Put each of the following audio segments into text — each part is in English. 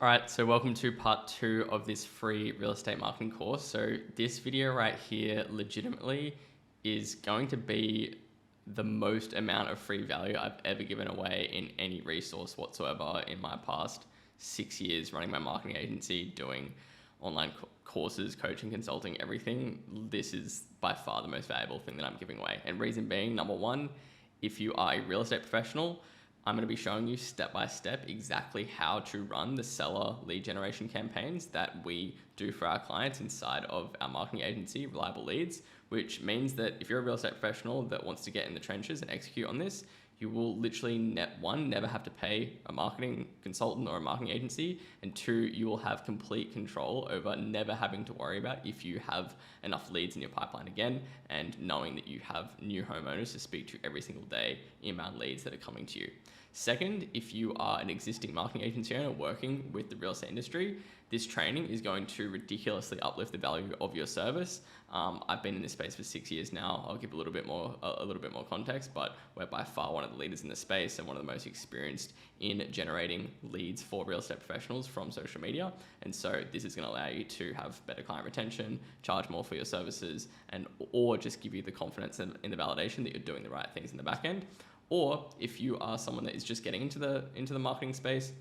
All right, so welcome to part 2 of this free real estate marketing course. So this video right here legitimately is going to be the most amount of free value I've ever given away in any resource whatsoever in my past 6 years running my marketing agency, doing online courses, coaching, consulting, everything. This is by far the most valuable thing that I'm giving away. And reason being, number one, if you are a real estate professional, I'm going to be showing you step by step exactly how to run the seller lead generation campaigns that we do for our clients inside of our marketing agency, Reliable Leads, which means that if you're a real estate professional that wants to get in the trenches and execute on this, you will literally, never have to pay a marketing consultant or a marketing agency, and two, you will have complete control over never having to worry about if you have enough leads in your pipeline again, and knowing that you have new homeowners to speak to every single day, inbound leads that are coming to you. Second, if you are an existing marketing agency owner working with the real estate industry, this training is going to ridiculously uplift the value of your service. I've been in this space for 6 years now. I'll give a little bit more context, but we're by far one of the leaders in the space and one of the most experienced in generating leads for real estate professionals from social media. And so this is going to allow you to have better client retention, charge more for your services, or just give you the confidence in the validation that you're doing the right things in the back end. Or if you are someone that is just getting into the marketing space,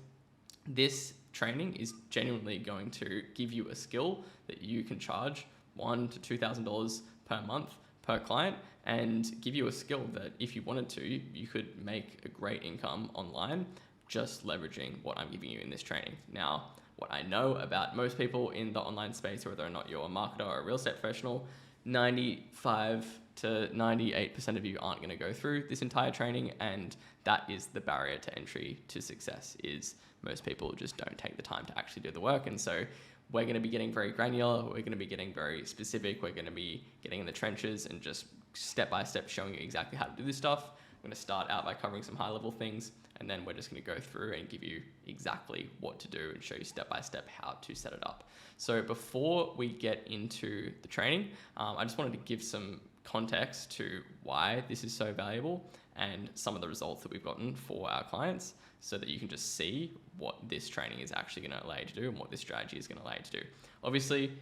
this training is genuinely going to give you a skill that you can charge $1,000 to $2,000 per month per client, and give you a skill that if you wanted to, you could make a great income online just leveraging what I'm giving you in this training. Now, what I know about most people in the online space, whether or not you're a marketer or a real estate professional, 95 to 98% of you aren't going to go through this entire training, and that is the barrier to entry to success. Is most people just don't take the time to actually do the work. And so we're going to be getting very granular, we're going to be getting very specific, we're going to be getting in the trenches and just step by step showing you exactly how to do this stuff. I'm going to start out by covering some high level things, and then we're just going to go through and give you exactly what to do and show you step by step how to set it up. So before we get into the training, I just wanted to give some context to why this is so valuable and some of the results that we've gotten for our clients, so that you can just see what this training is actually going to allow you to do and what this strategy is going to allow you to do. Obviously,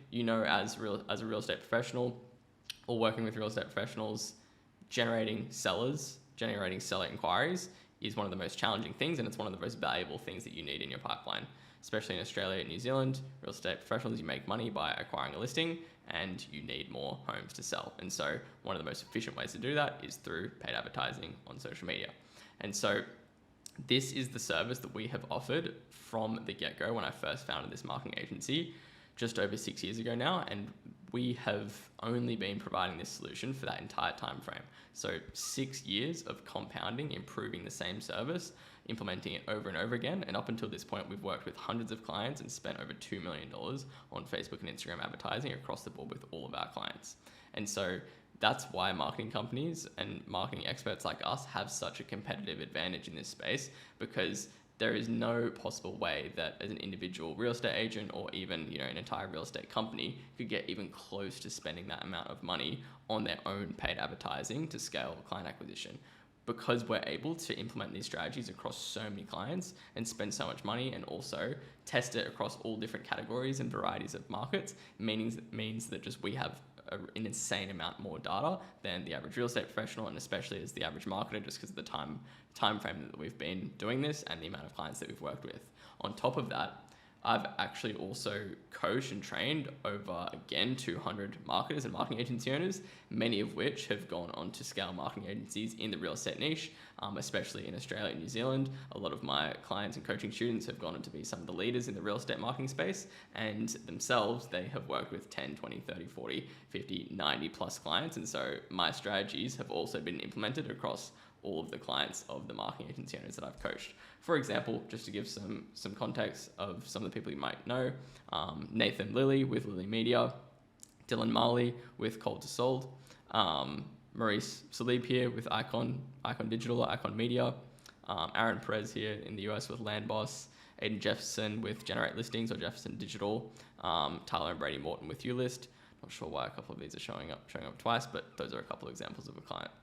as a real estate professional or working with real estate professionals, generating seller inquiries is one of the most challenging things, and it's one of the most valuable things that you need in your pipeline. Especially in Australia and New Zealand, real estate professionals, you make money by acquiring a listing, and you need more homes to sell. And so one of the most efficient ways to do that is through paid advertising on social media. And so this is the service that we have offered from the get-go when I first founded this marketing agency just over 6 years ago now, and we have only been providing this solution for that entire time frame. So 6 years of compounding, improving the same service, implementing it over and over again, and up until this point we've worked with hundreds of clients and spent over $2 million on Facebook and Instagram advertising across the board with all of our clients. And so that's why marketing companies and marketing experts like us have such a competitive advantage in this space, because there is no possible way that as an individual real estate agent or even an entire real estate company could get even close to spending that amount of money on their own paid advertising to scale client acquisition. Because we're able to implement these strategies across so many clients and spend so much money and also test it across all different categories and varieties of markets, means that just we have an insane amount more data than the average real estate professional, and especially as the average marketer, just because of the time frame that we've been doing this and the amount of clients that we've worked with. On top of that, I've actually also coached and trained over, again, 200 marketers and marketing agency owners, many of which have gone on to scale marketing agencies in the real estate niche, especially in Australia and New Zealand. A lot of my clients and coaching students have gone on to be some of the leaders in the real estate marketing space, and themselves, they have worked with 10, 20, 30, 40, 50, 90 plus clients. And so my strategies have also been implemented across all of the clients of the marketing agency owners that I've coached. For example, just to give some context of some of the people you might know, Nathan Lilly with Lilly Media, Dylan Marley with Cold to Sold, Maurice Salib here with Icon Digital, Icon Media, Aaron Perez here in the US with Landboss, Aiden Jefferson with Generate Listings or Jefferson Digital, Tyler and Brady Morton with Ulist. Not sure why a couple of these are showing up twice, but those are a couple of examples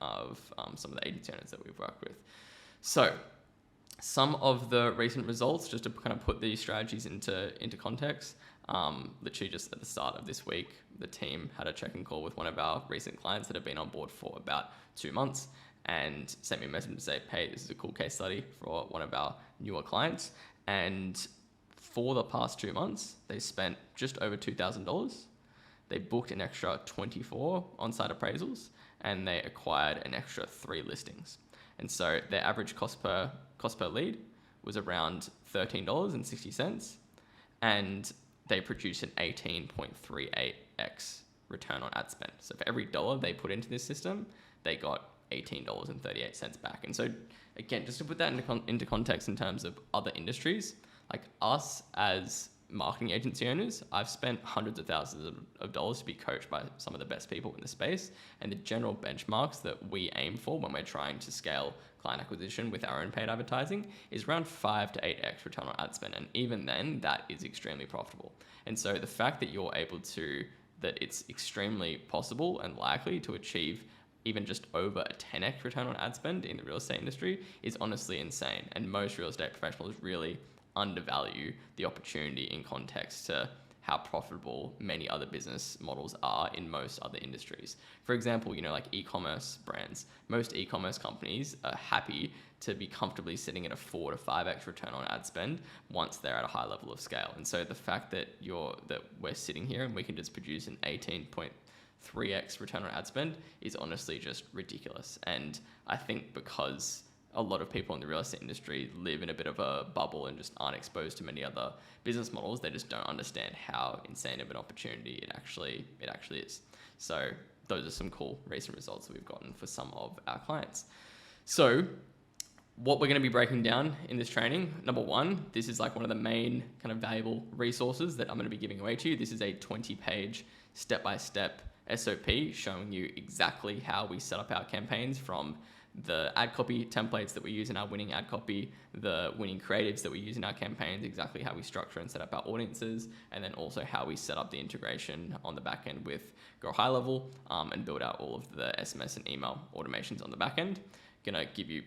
of some of the agency owners that we've worked with. So Some of the recent results, just to kind of put these strategies into context, literally just at the start of this week, the team had a check-in call with one of our recent clients that have been on board for about 2 months and sent me a message to say, hey, this is a cool case study for one of our newer clients. And for the past 2 months, they spent just over $2,000. They booked an extra 24 on-site appraisals, and they acquired an extra 3 listings. And so their average cost per lead was around $13.60, and they produced an 18.38x return on ad spend. So for every dollar they put into this system, they got $18.38 back. And so again, just to put that into context in terms of other industries, like us as marketing agency owners, I've spent hundreds of thousands of dollars to be coached by some of the best people in the space, and the general benchmarks that we aim for when we're trying to scale client acquisition with our own paid advertising is around 5 to 8x return on ad spend, and even then that is extremely profitable. And so the fact that that it's extremely possible and likely to achieve even just over a 10x return on ad spend in the real estate industry is honestly insane, and most real estate professionals really undervalue the opportunity in context to how profitable many other business models are in most other industries. For example, like e-commerce brands, most e-commerce companies are happy to be comfortably sitting at a 4 to 5x return on ad spend once they're at a high level of scale. And so the fact that we're sitting here and we can just produce an 18.3x return on ad spend is honestly just ridiculous. And I think because a lot of people in the real estate industry live in a bit of a bubble and just aren't exposed to many other business models, they just don't understand how insane of an opportunity it actually is. So those are some cool recent results that we've gotten for some of our clients. So what we're going to be breaking down in this training, number one, this is like one of the main kind of valuable resources that I'm going to be giving away to you. This is a 20-page step-by-step SOP showing you exactly how we set up our campaigns, from the ad copy templates that we use in our winning ad copy, the winning creatives that we use in our campaigns, exactly how we structure and set up our audiences, and then also how we set up the integration on the back end with Grow High Level, and build out all of the SMS and email automations on the back end. Gonna give you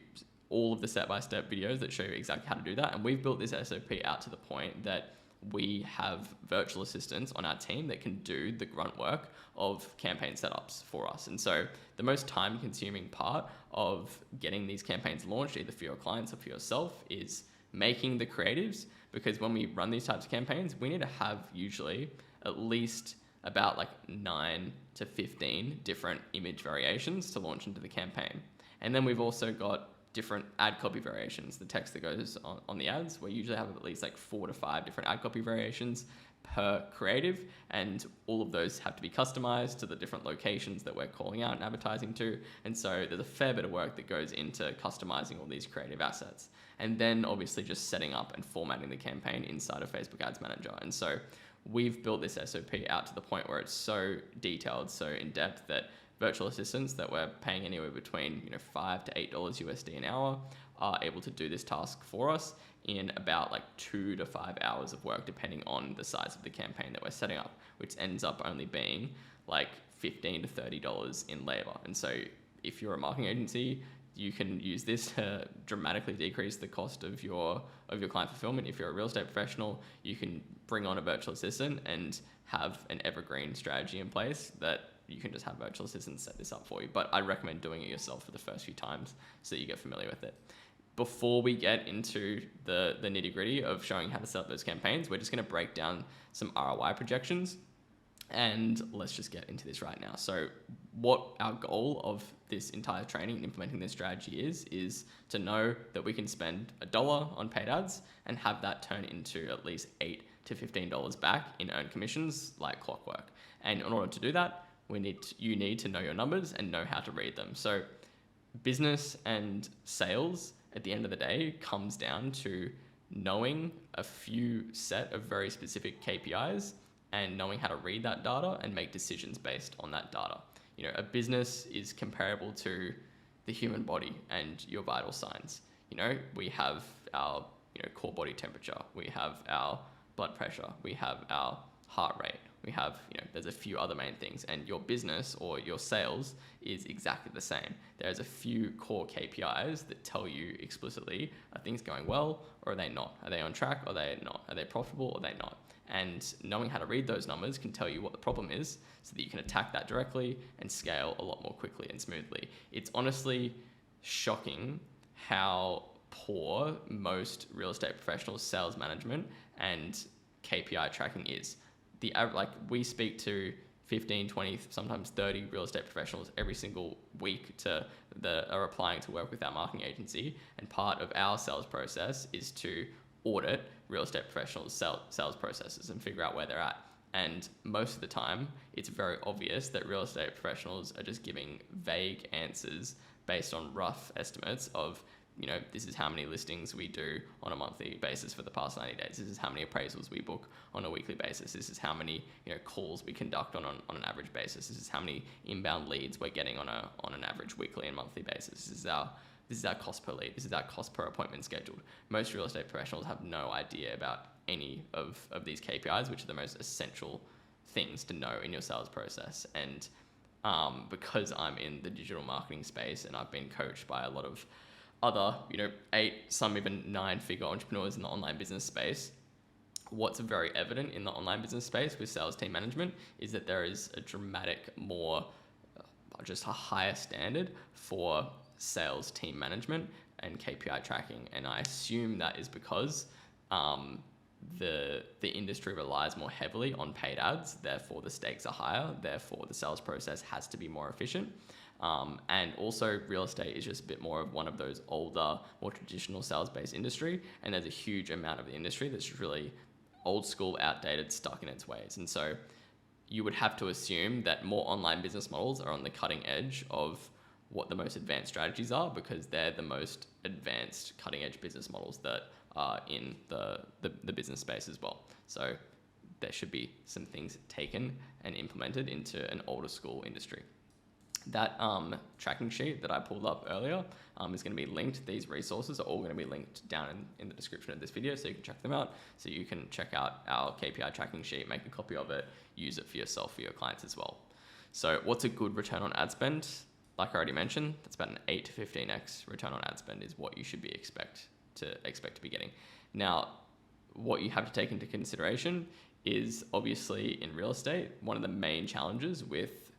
all of the step-by-step videos that show you exactly how to do that. And we've built this SOP out to the point that we have virtual assistants on our team that can do the grunt work of campaign setups for us. And so the most time-consuming part of getting these campaigns launched, either for your clients or for yourself, is making the creatives, because when we run these types of campaigns, we need to have usually at least about like 9 to 15 different image variations to launch into the campaign. And then we've also got different ad copy variations, the text that goes on the ads. We usually have at least like 4 to 5 different ad copy variations per creative, and all of those have to be customized to the different locations that we're calling out and advertising to. And so there's a fair bit of work that goes into customizing all these creative assets, and then obviously just setting up and formatting the campaign inside of Facebook Ads Manager. And so we've built this SOP out to the point where it's so detailed, so in depth, that virtual assistants that we're paying anywhere between $5 to $8 USD an hour are able to do this task for us in about like 2 to 5 hours of work, depending on the size of the campaign that we're setting up, which ends up only being like $15 to $30 in labor. And so if you're a marketing agency, you can use this to dramatically decrease the cost of your client fulfillment. If you're a real estate professional, you can bring on a virtual assistant and have an evergreen strategy in place that you can just have virtual assistants set this up for you. But I recommend doing it yourself for the first few times so that you get familiar with it. Before we get into the nitty gritty of showing how to set up those campaigns, we're just going to break down some ROI projections, and let's just get into this right now. So what our goal of this entire training and implementing this strategy is to know that we can spend $1 on paid ads and have that turn into at least $8 to $15 back in earned commissions like clockwork. And in order to do that, you need to know your numbers and know how to read them. So business and sales at the end of the day comes down to knowing a few set of very specific KPIs and knowing how to read that data and make decisions based on that data. A business is comparable to the human body and your vital signs. We have our core body temperature, we have our blood pressure, we have our heart rate, we have, there's a few other main things, and your business or your sales is exactly the same. There's a few core KPIs that tell you explicitly, are things going well or are they not? Are they on track or are they not? Are they profitable or are they not? And knowing how to read those numbers can tell you what the problem is so that you can attack that directly and scale a lot more quickly and smoothly. It's honestly shocking how poor most real estate professionals' sales management and KPI tracking is. We speak to 15, 20, sometimes 30 real estate professionals every single week that are applying to work with our marketing agency. And part of our sales process is to audit real estate professionals' sales processes and figure out where they're at. And most of the time, it's very obvious that real estate professionals are just giving vague answers based on rough estimates of, this is how many listings we do on a monthly basis for the past 90 days. This is how many appraisals we book on a weekly basis. This is how many calls we conduct on an average basis. This is how many inbound leads we're getting on an average weekly and monthly basis. This is our cost per lead. This is our cost per appointment scheduled. Most real estate professionals have no idea about any of these KPIs, which are the most essential things to know in your sales process. And because I'm in the digital marketing space and I've been coached by a lot of other, 8, some even 9-figure entrepreneurs in the online business space, what's very evident in the online business space with sales team management is that there is a dramatic just a higher standard for sales team management and KPI tracking. And I assume that is because the industry relies more heavily on paid ads, therefore the stakes are higher, therefore the sales process has to be more efficient. And also real estate is just a bit more of one of those older, more traditional sales-based industry. And there's a huge amount of the industry that's really old school, outdated, stuck in its ways. And so you would have to assume that more online business models are on the cutting edge of what the most advanced strategies are, because they're the most advanced cutting edge business models that are in the business space as well. So there should be some things taken and implemented into an older school industry. That tracking sheet that I pulled up earlier is going to be linked. These resources are all going to be linked down in the description of this video, so you can check them out. So you can check out our KPI tracking sheet, make a copy of it, use it for yourself, for your clients as well. So what's a good return on ad spend? Like I already mentioned, that's about an 8 to 15x return on ad spend is what you should be expect to be getting. Now, what you have to take into consideration is obviously in real estate, one of the main challenges with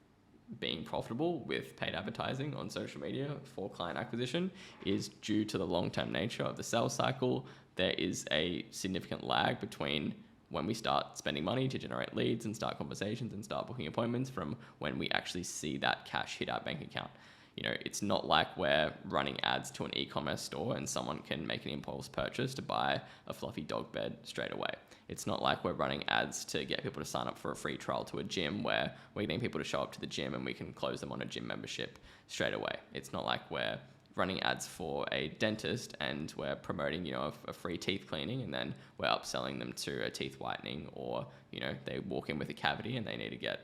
being profitable with paid advertising on social media for client acquisition is due to the long-term nature of the sales cycle. There is a significant lag between when we start spending money to generate leads and start conversations and start booking appointments from when we actually see that cash hit our bank account. It's not like we're running ads to an e-commerce store and someone can make an impulse purchase to buy a fluffy dog bed straight away. It's not like we're running ads to get people to sign up for a free trial to a gym where we're getting people to show up to the gym and we can close them on a gym membership straight away. It's not like we're running ads for a dentist and we're promoting, a free teeth cleaning and then we're upselling them to a teeth whitening, or, they walk in with a cavity and they need to get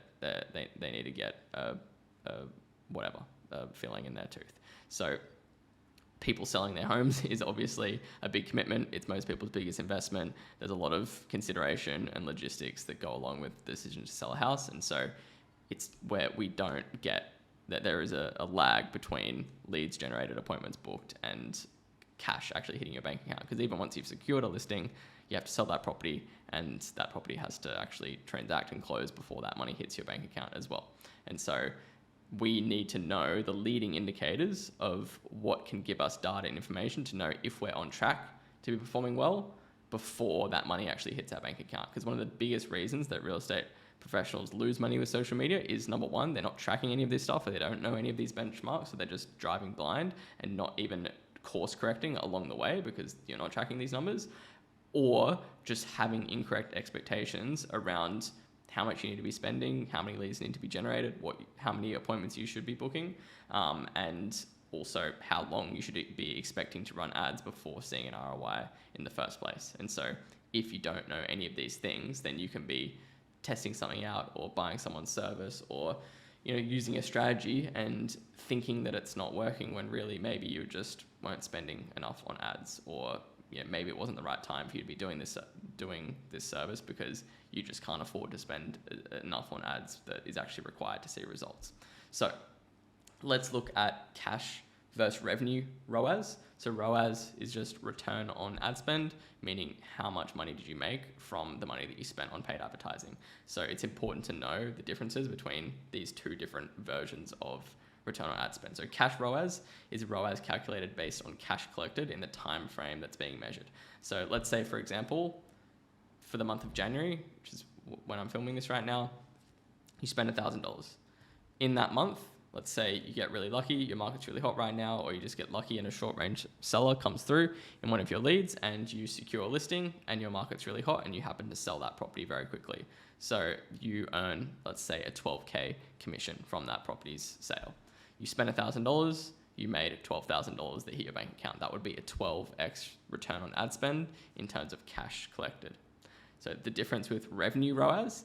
filling in their tooth. So people selling their homes is obviously a big commitment. It's most people's biggest investment. There's a lot of consideration and logistics that go along with the decision to sell a house. And so it's where we don't get that there is a lag between leads generated, appointments booked, and cash actually hitting your bank account. Because even once you've secured a listing, you have to sell that property, and that property has to actually transact and close before that money hits your bank account as well. And so we need to know the leading indicators of what can give us data and information to know if we're on track to be performing well before that money actually hits our bank account. Because one of the biggest reasons that real estate professionals lose money with social media is, number one, they're not tracking any of this stuff, or they don't know any of these benchmarks, so they're just driving blind and not even course correcting along the way because you're not tracking these numbers, or just having incorrect expectations around how much you need to be spending, how many leads need to be generated, how many appointments you should be booking, and also how long you should be expecting to run ads before seeing an ROI in the first place. And so if you don't know any of these things, then you can be testing something out or buying someone's service or using a strategy and thinking that it's not working when really maybe you just weren't spending enough on ads, or maybe it wasn't the right time for you to be doing this service because you just can't afford to spend enough on ads that is actually required to see results. So let's look at cash versus revenue ROAS. So ROAS is just return on ad spend, meaning how much money did you make from the money that you spent on paid advertising. So it's important to know the differences between these two different versions of return on ad spend. So cash ROAS is ROAS calculated based on cash collected in the time frame that's being measured. So let's say, for example, for the month of January, which is when I'm filming this right now, you spend $1,000. In that month, let's say you get really lucky, your market's really hot right now, or you just get lucky and a short range seller comes through in one of your leads and you secure a listing and your market's really hot and you happen to sell that property very quickly. So you earn, let's say, a $12K commission from that property's sale. You spent $1,000, you made $12,000 that hit your bank account. That would be a 12x return on ad spend in terms of cash collected. So the difference with revenue ROAS,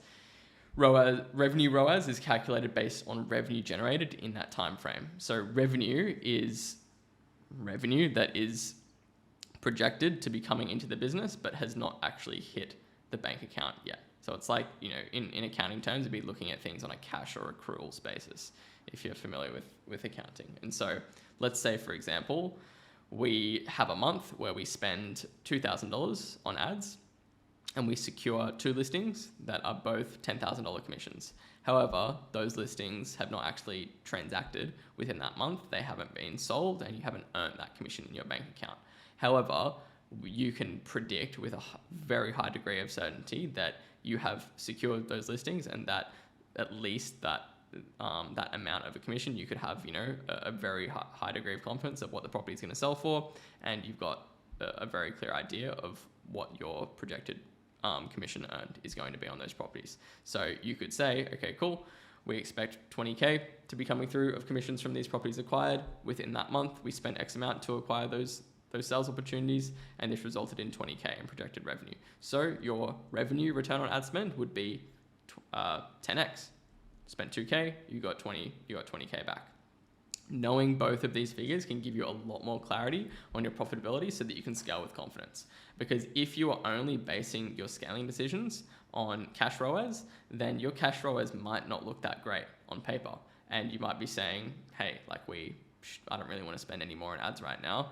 revenue ROAS is calculated based on revenue generated in that time frame. So revenue is revenue that is projected to be coming into the business but has not actually hit the bank account yet. So it's like, in accounting terms, you'd be looking at things on a cash or accruals basis if you're familiar with accounting. And so let's say, for example, we have a month where we spend $2,000 on ads and we secure 2 listings that are both $10,000 commissions. However, those listings have not actually transacted within that month. They haven't been sold and you haven't earned that commission in your bank account. However, you can predict with a very high degree of certainty that you have secured those listings and that at least that amount of a commission you could have, a very high degree of confidence of what the property is going to sell for, and you've got a very clear idea of what your projected commission earned is going to be on those properties. So you could say, okay, cool, we expect 20K to be coming through of commissions from these properties acquired. Within that month, we spent X amount to acquire those sales opportunities, and this resulted in 20K in projected revenue. So your revenue return on ad spend would be 10x. Spent 2K, you got 20K back. Knowing both of these figures can give you a lot more clarity on your profitability so that you can scale with confidence. Because if you are only basing your scaling decisions on cash ROAS, then your cash ROAS might not look that great on paper. And you might be saying, hey, I don't really want to spend any more on ads right now.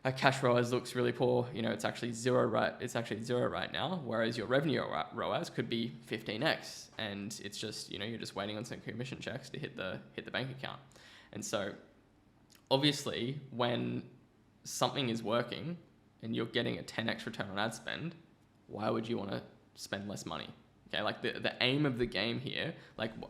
Our cash ROAS looks really poor. It's actually zero right now. Whereas your revenue ROAS could be 15x, and it's just you're just waiting on some commission checks to hit the bank account. And so, obviously, when something is working and you're getting a 10x return on ad spend, why would you want to spend less money? Okay, the aim of the game here,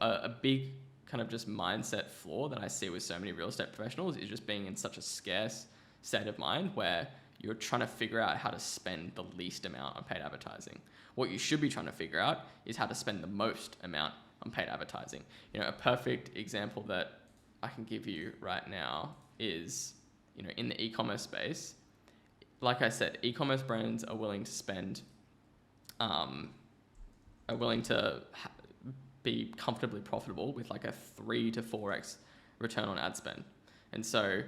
a big kind of just mindset flaw that I see with so many real estate professionals is just being in such a scarce state of mind where you're trying to figure out how to spend the least amount on paid advertising. What you should be trying to figure out is how to spend the most amount on paid advertising. A perfect example that I can give you right now is, in the e-commerce space, like I said, e-commerce brands are willing to spend, be comfortably profitable with a 3 to 4x return on ad spend. And so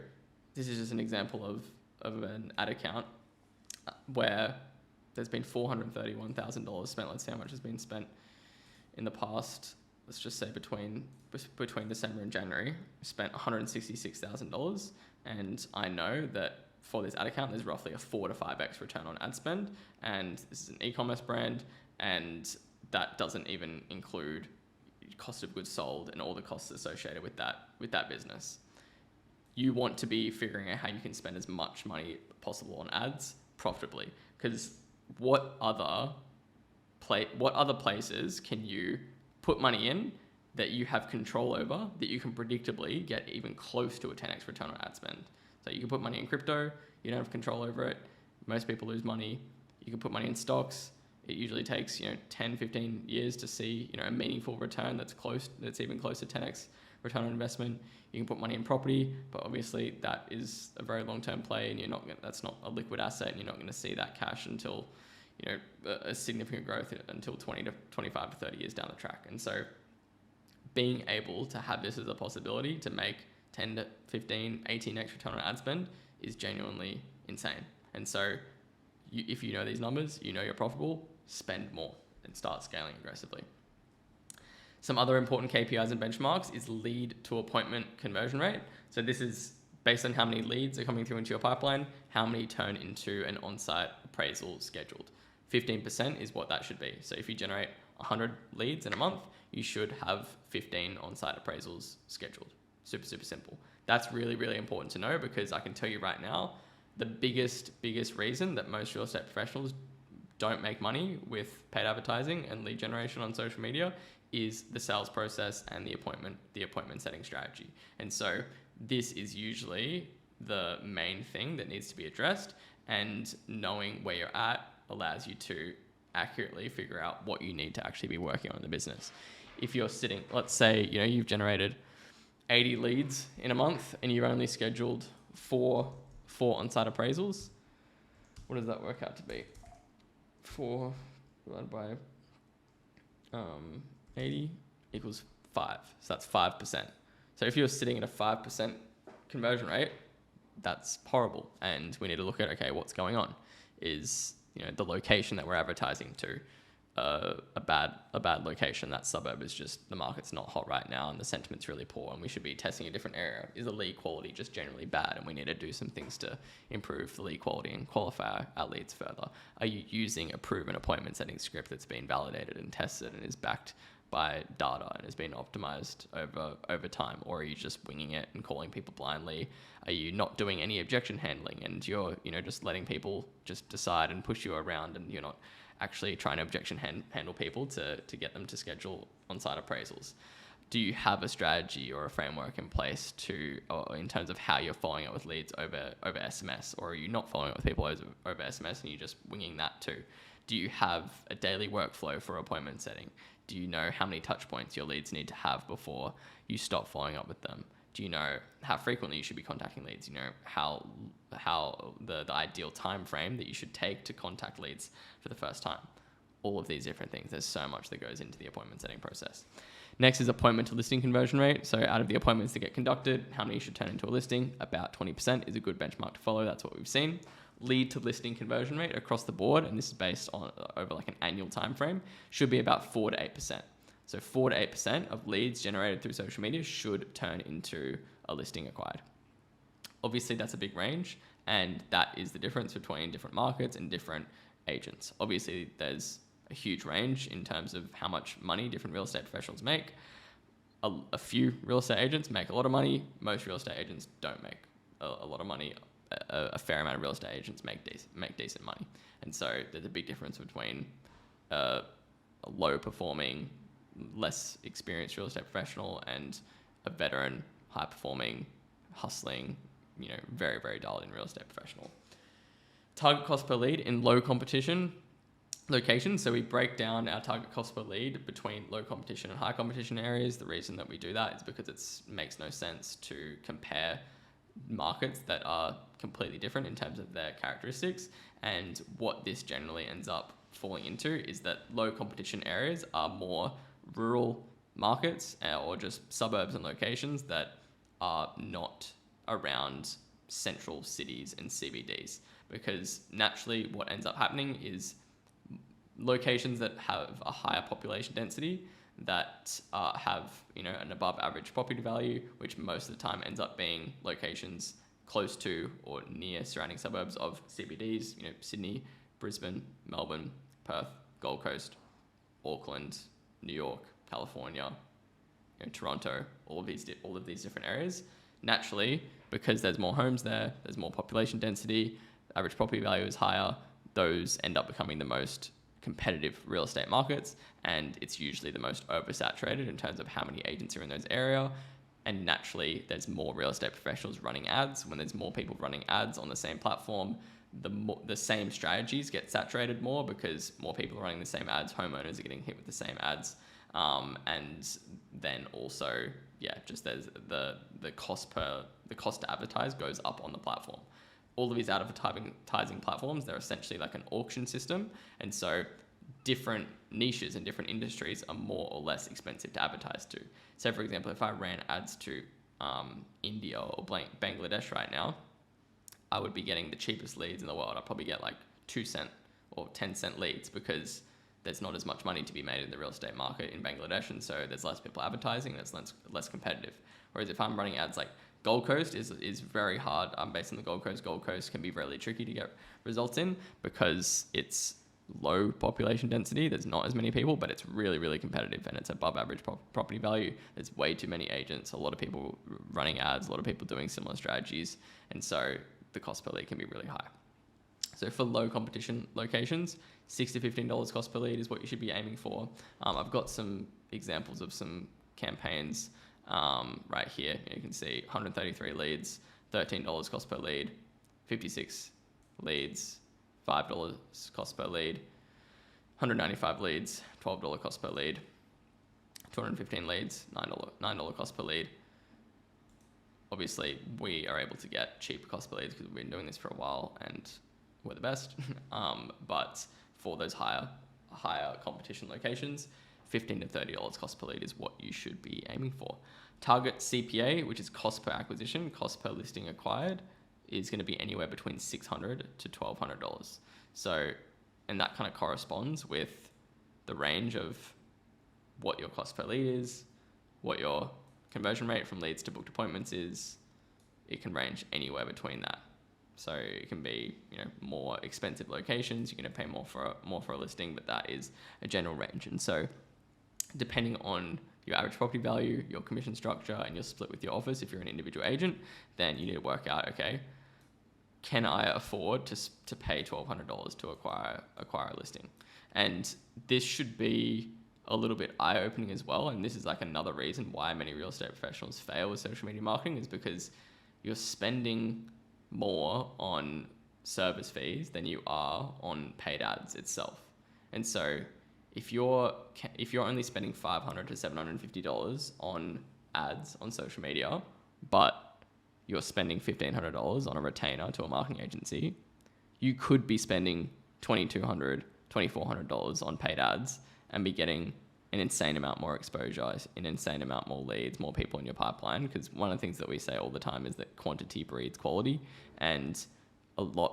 this is just an example of an ad account where there's been $431,000 spent. Let's see how much has been spent in the past. Let's just say between December and January, we spent $166,000. And I know that for this ad account, there's roughly a 4 to 5x return on ad spend. And this is an e-commerce brand, and that doesn't even include cost of goods sold and all the costs associated with that business. You want to be figuring out how you can spend as much money possible on ads profitably, because what other places can you put money in that you have control over, that you can predictably get even close to a 10x return on ad spend? So you can put money in crypto, you don't have control over it. Most people lose money. You can put money in stocks. It usually takes 10, 15 years to see a meaningful return that's even close to 10x return on investment. You can put money in property, but obviously that is a very long-term play, and that's not a liquid asset, and you're not going to see that cash until a significant growth until 20 to 25 to 30 years down the track. And so being able to have this as a possibility to make 10 to 15, 18x return on ad spend is genuinely insane. And so if you know these numbers, you know you're profitable, spend more and start scaling aggressively. Some other important KPIs and benchmarks is lead to appointment conversion rate. So this is based on how many leads are coming through into your pipeline, how many turn into an on-site appraisal scheduled. 15% is what that should be. So if you generate 100 leads in a month, you should have 15 on-site appraisals scheduled. Super, super simple. That's really, really important to know, because I can tell you right now, the biggest reason that most real estate professionals don't make money with paid advertising and lead generation on social media is the sales process and the appointment setting strategy. And so this is usually the main thing that needs to be addressed, and knowing where you're at allows you to accurately figure out what you need to actually be working on in the business. If you're sitting, let's say, you've generated 80 leads in a month and you've only scheduled four on-site appraisals, what does that work out to be? 4 divided by 80 equals 5. So that's 5%. So if you're sitting at a 5% conversion rate, that's horrible. And we need to look at, okay, what's going on? Is the location that we're advertising to a bad location? That suburb is just, the market's not hot right now and the sentiment's really poor, and we should be testing a different area. Is the lead quality just generally bad, and we need to do some things to improve the lead quality and qualify our leads further? Are you using a proven appointment setting script that's been validated and tested and is backed by data and has been optimized over time? Or are you just winging it and calling people blindly? Are you not doing any objection handling, and you're just letting people just decide and push you around, and you're not actually trying to objection handle people to get them to schedule on-site appraisals? Do you have a strategy or a framework in place or in terms of how you're following up with leads over SMS? Or are you not following up with people over SMS and you're just winging that too? Do you have a daily workflow for appointment setting? Do you know how many touch points your leads need to have before you stop following up with them? Do you know how frequently you should be contacting leads? How the ideal time frame that you should take to contact leads for the first time? All of these different things. There's so much that goes into the appointment setting process. Next is appointment to listing conversion rate. So out of the appointments that get conducted, how many should turn into a listing? About 20% is a good benchmark to follow. That's what we've seen. Lead to listing conversion rate across the board, and this is based on over like an annual time frame, should be about 4 to 8%. So 4 to 8% of leads generated through social media should turn into a listing acquired. Obviously, that's a big range, and that is the difference between different markets and different agents. Obviously, there's a huge range in terms of how much money different real estate professionals make. A few real estate agents make a lot of money. Most real estate agents don't make a lot of money. A fair amount of real estate agents make decent money. And so there's a big difference between a low performing, less experienced real estate professional and a veteran, high performing, hustling, very, very dialed in real estate professional. Target cost per lead in low competition locations. So we break down our target cost per lead between low competition and high competition areas. The reason that we do that is because it makes no sense to compare markets that are completely different in terms of their characteristics. And what this generally ends up falling into is that low competition areas are more rural markets or just suburbs and locations that are not around central cities and CBDs, because naturally what ends up happening is locations that have a higher population density, that have an above average property value, which most of the time ends up being locations close to or near surrounding suburbs of CBDs, Sydney, Brisbane, Melbourne, Perth, Gold Coast, Auckland, New York, California, Toronto, all of these different areas. Naturally, because there's more homes there, there's more population density, average property value is higher, those end up becoming the most competitive real estate markets, and it's usually the most oversaturated in terms of how many agents are in those area. And naturally, there's more real estate professionals running ads. When there's more people running ads on the same platform, the same strategies get saturated more, because more people are running the same ads, homeowners are getting hit with the same ads. And then also, just there's the cost to advertise goes up on the platform. All of these advertising platforms, they're essentially like an auction system. And so different niches and different industries are more or less expensive to advertise to. So for example, if I ran ads to India or Bangladesh right now, I would be getting the cheapest leads in the world. I'd probably get like 2 cent or 10 cent leads because there's not as much money to be made in the real estate market in Bangladesh, and so there's less people advertising. That's less competitive. Whereas if I'm running ads like Gold Coast is very hard. I'm based in the Gold Coast. Gold Coast can be really tricky to get results in because it's low population density. There's not as many people, but it's really, really competitive, and it's above average property value. There's way too many agents, a lot of people running ads, a lot of people doing similar strategies, and so the cost per lead can be really high. So for low competition locations, $6 to $15 cost per lead is what you should be aiming for. I've got some examples of some campaigns right here. You can see 133 leads, $13 cost per lead, 56 leads, $5 cost per lead, 195 leads, $12 cost per lead, 215 leads, $9 cost per lead. Obviously, we are able to get cheaper cost per leads because we've been doing this for a while and we're the best. But for those higher competition locations, $15 to $30 cost per lead is what you should be aiming for. Target CPA, which is cost per acquisition, cost per listing acquired, is going to be anywhere between $600 to $1,200. So, and that kind of corresponds with the range of what your cost per lead is, what your conversion rate from leads to booked appointments is. It can range anywhere between that. So it can be, more expensive locations. You're going to pay more for a listing, but that is a general range. And so, depending on your average property value, your commission structure, and your split with your office, if you're an individual agent, then you need to work out, okay, can I afford to pay $1,200 to acquire a listing? And this should be a little bit eye-opening as well. And this is like another reason why many real estate professionals fail with social media marketing, is because you're spending more on service fees than you are on paid ads itself. And so if you're only spending $500 to $750 on ads on social media, but you're spending $1,500 on a retainer to a marketing agency, you could be spending $2,200, $2,400 on paid ads and be getting an insane amount more exposure, an insane amount more leads, more people in your pipeline. Because one of the things that we say all the time is that quantity breeds quality, and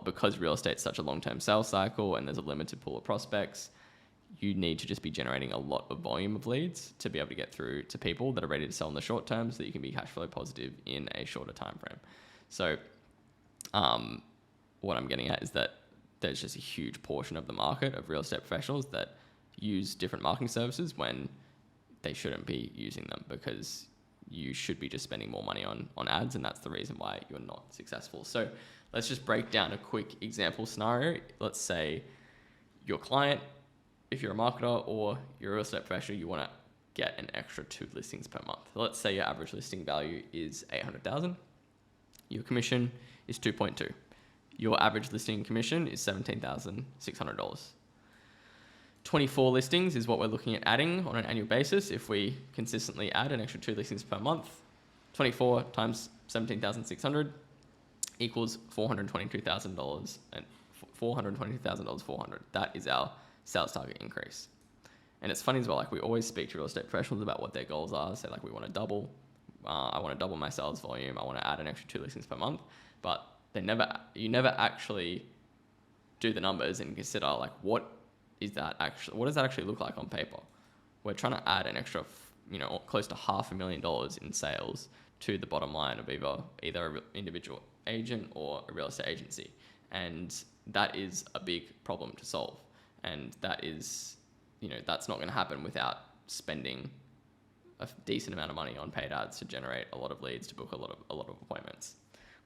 because real estate's such a long-term sales cycle and there's a limited pool of prospects, you need to just be generating a lot of volume of leads to be able to get through to people that are ready to sell in the short term, so that you can be cash flow positive in a shorter time frame. So what I'm getting at is that there's just a huge portion of the market of real estate professionals that use different marketing services when they shouldn't be using them, because you should be just spending more money on ads, and that's the reason why you're not successful. So let's just break down a quick example scenario. Let's say your client, if you're a marketer or you're a real estate professional, you want to get an extra 2 listings per month. So let's say your average listing value is $800,000. Your commission is 2.2. Your average listing commission is $17,600. 24 listings is what we're looking at adding on an annual basis. If we consistently add an extra 2 listings per month, 24 times 17,600 equals $422,000, and $422,400. That is our sales target increase. And it's funny as well, like we always speak to real estate professionals about what their goals are. Say like, we want to double, I want to double my sales volume, I want to add an extra 2 listings per month, but you never actually do the numbers and consider like, what does that actually look like on paper? We're trying to add an extra, close to $500,000 in sales to the bottom line of either an individual agent or a real estate agency. And that is a big problem to solve. And that is, that's not going to happen without spending a decent amount of money on paid ads to generate a lot of leads, to book a lot of appointments.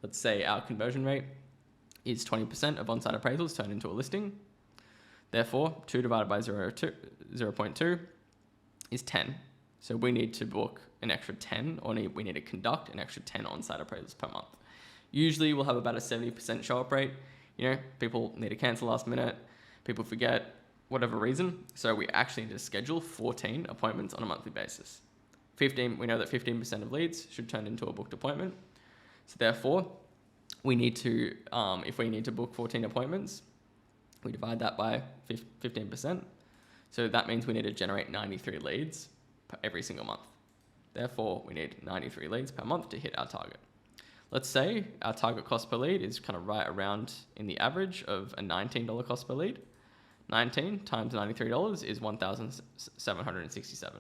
Let's say our conversion rate is 20% of on-site appraisals turned into a listing. Therefore, 2 divided by 0.2 is 10. So we need to book an extra 10, or we need to conduct an extra 10 on-site appraisals per month. Usually we'll have about a 70% show-up rate. People need to cancel last minute, people forget, whatever reason. So we actually need to schedule 14 appointments on a monthly basis. We know that 15% of leads should turn into a booked appointment. So therefore, we need to, if we need to book 14 appointments, we divide that by 15%. So that means we need to generate 93 leads every single month. Therefore, we need 93 leads per month to hit our target. let's say our target cost per lead is kind of right around in the average of a $19 cost per lead. 19 times $93 is $1,767.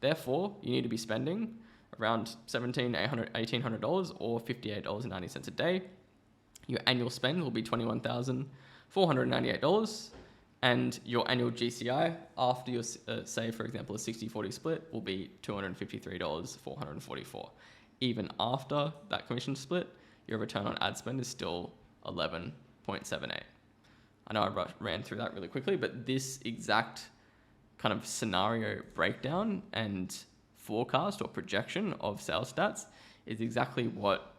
Therefore, you need to be spending around $1,800 or $58.90 a day. Your annual spend will be $21,498, and your annual GCI after your, say, for example, a 60-40 split will be $253,444. Even after that commission split, your return on ad spend is still 11.78. I know I ran through that really quickly, but this exact kind of scenario breakdown and forecast or projection of sales stats is exactly what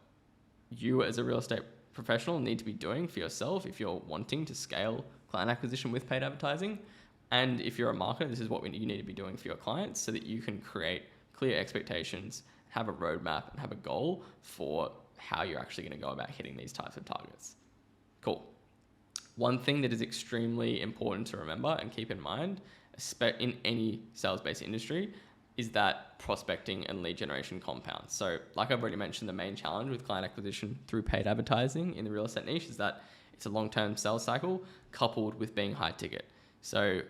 you as a real estate professional need to be doing for yourself if you're wanting to scale client acquisition with paid advertising. And if you're a marketer, this is what you need to be doing for your clients so that you can create clear expectations, have a roadmap, and have a goal for how you're actually going to go about hitting these types of targets. Cool. One thing that is extremely important to remember and keep in mind, in any sales-based industry, is that prospecting and lead generation compounds. So like I've already mentioned, the main challenge with client acquisition through paid advertising in the real estate niche is that it's a long-term sales cycle coupled with being high ticket. So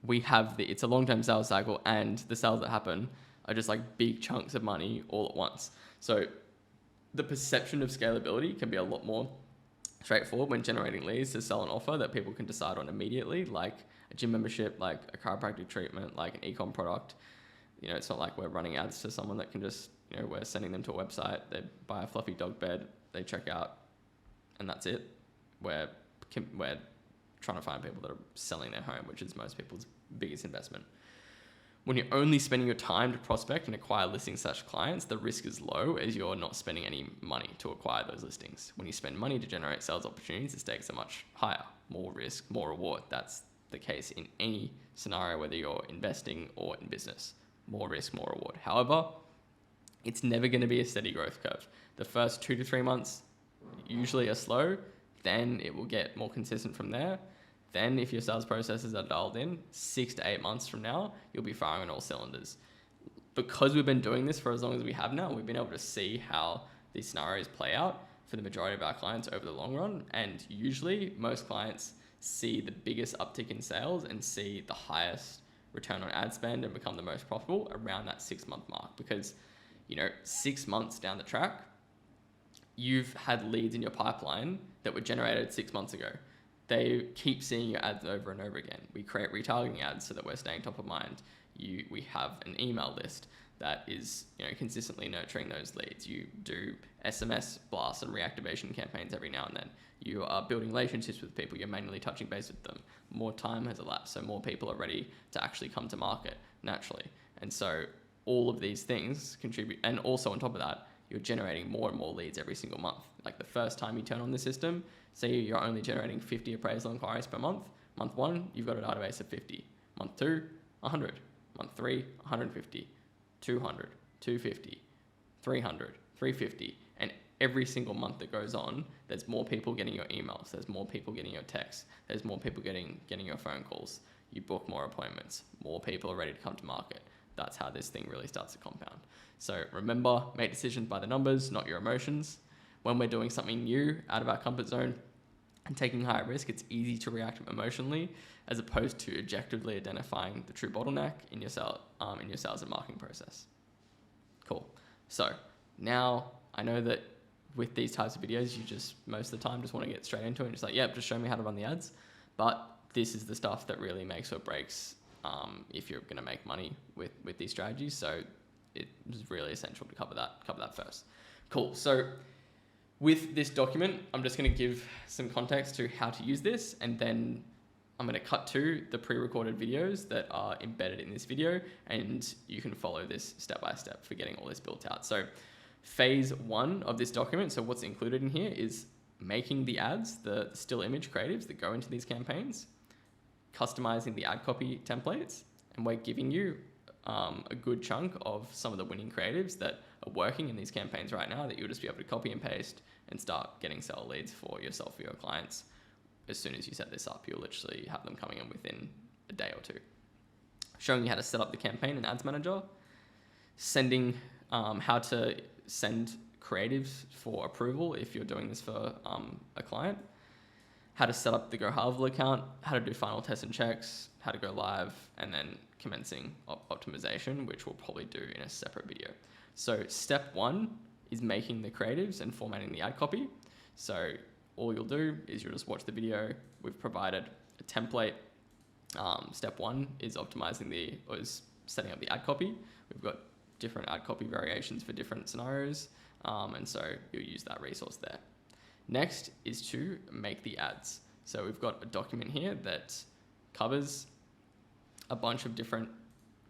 it's a long-term sales cycle, and the sales that happen are just like big chunks of money all at once. So the perception of scalability can be a lot more straightforward when generating leads to sell an offer that people can decide on immediately, like a gym membership, like a chiropractic treatment, like an e-com product. It's not like we're running ads to someone that can just, we're sending them to a website, they buy a fluffy dog bed, they check out, and that's it. We're trying to find people that are selling their home, which is most people's biggest investment. When you're only spending your time to prospect and acquire listings/clients, the risk is low as you're not spending any money to acquire those listings. When you spend money to generate sales opportunities, the stakes are much higher. More risk, more reward. That's the case in any scenario, whether you're investing or in business. More risk, more reward. However, it's never going to be a steady growth curve. The first 2 to 3 months usually are slow, then it will get more consistent from there. Then if your sales processes are dialed in, 6 to 8 months from now, you'll be firing on all cylinders. Because we've been doing this for as long as we have now, we've been able to see how these scenarios play out for the majority of our clients over the long run. And usually most clients see the biggest uptick in sales and see the highest return on ad spend and become the most profitable around that 6-month mark. Because, 6 months down the track, you've had leads in your pipeline that were generated 6 months ago. They keep seeing your ads over and over again. We create retargeting ads so that we're staying top of mind. We have an email list that is consistently nurturing those leads. You do SMS blasts and reactivation campaigns every now and then. You are building relationships with people. You're manually touching base with them. More time has elapsed, so more people are ready to actually come to market naturally. And so all of these things contribute. And also on top of that, you're generating more and more leads every single month. Like the first time you turn on the system, say you're only generating 50 appraisal inquiries per month. Month 1, you've got a database of 50. Month 2, 100. Month 3, 150, 200, 250, 300, 350. And every single month that goes on, there's more people getting your emails. There's more people getting your texts. There's more people getting your phone calls. You book more appointments. More people are ready to come to market. That's how this thing really starts to compound. So remember, make decisions by the numbers, not your emotions. When we're doing something new out of our comfort zone and taking higher risk, it's easy to react emotionally as opposed to objectively identifying the true bottleneck in your sales and marketing process. Cool. So now I know that with these types of videos, you just most of the time just want to get straight into it and just like, yep, just show me how to run the ads. But this is the stuff that really makes or breaks if you're going to make money with these strategies. So it is really essential to cover that first. Cool. So with this document, I'm just going to give some context to how to use this, and then I'm going to cut to the pre-recorded videos that are embedded in this video, and you can follow this step by step for getting all this built out. So phase 1 of this document, so what's included in here is making the ads, the still image creatives that go into these campaigns, customizing the ad copy templates, and we're giving you a good chunk of some of the winning creatives that are working in these campaigns right now that you'll just be able to copy and paste and start getting seller leads for yourself or your clients. As soon as you set this up, you'll literally have them coming in within a day or two. Showing you how to set up the campaign in Ads Manager, sending how to send creatives for approval if you're doing this for a client, how to set up the GoHarville account, how to do final tests and checks, how to go live, and then commencing optimization, which we'll probably do in a separate video. So step one is making the creatives and formatting the ad copy. So all you'll do is you'll just watch the video. We've provided a template. Step one is is setting up the ad copy. We've got different ad copy variations for different scenarios. And so you'll use that resource there. Next is to make the ads. So we've got a document here that covers a bunch of different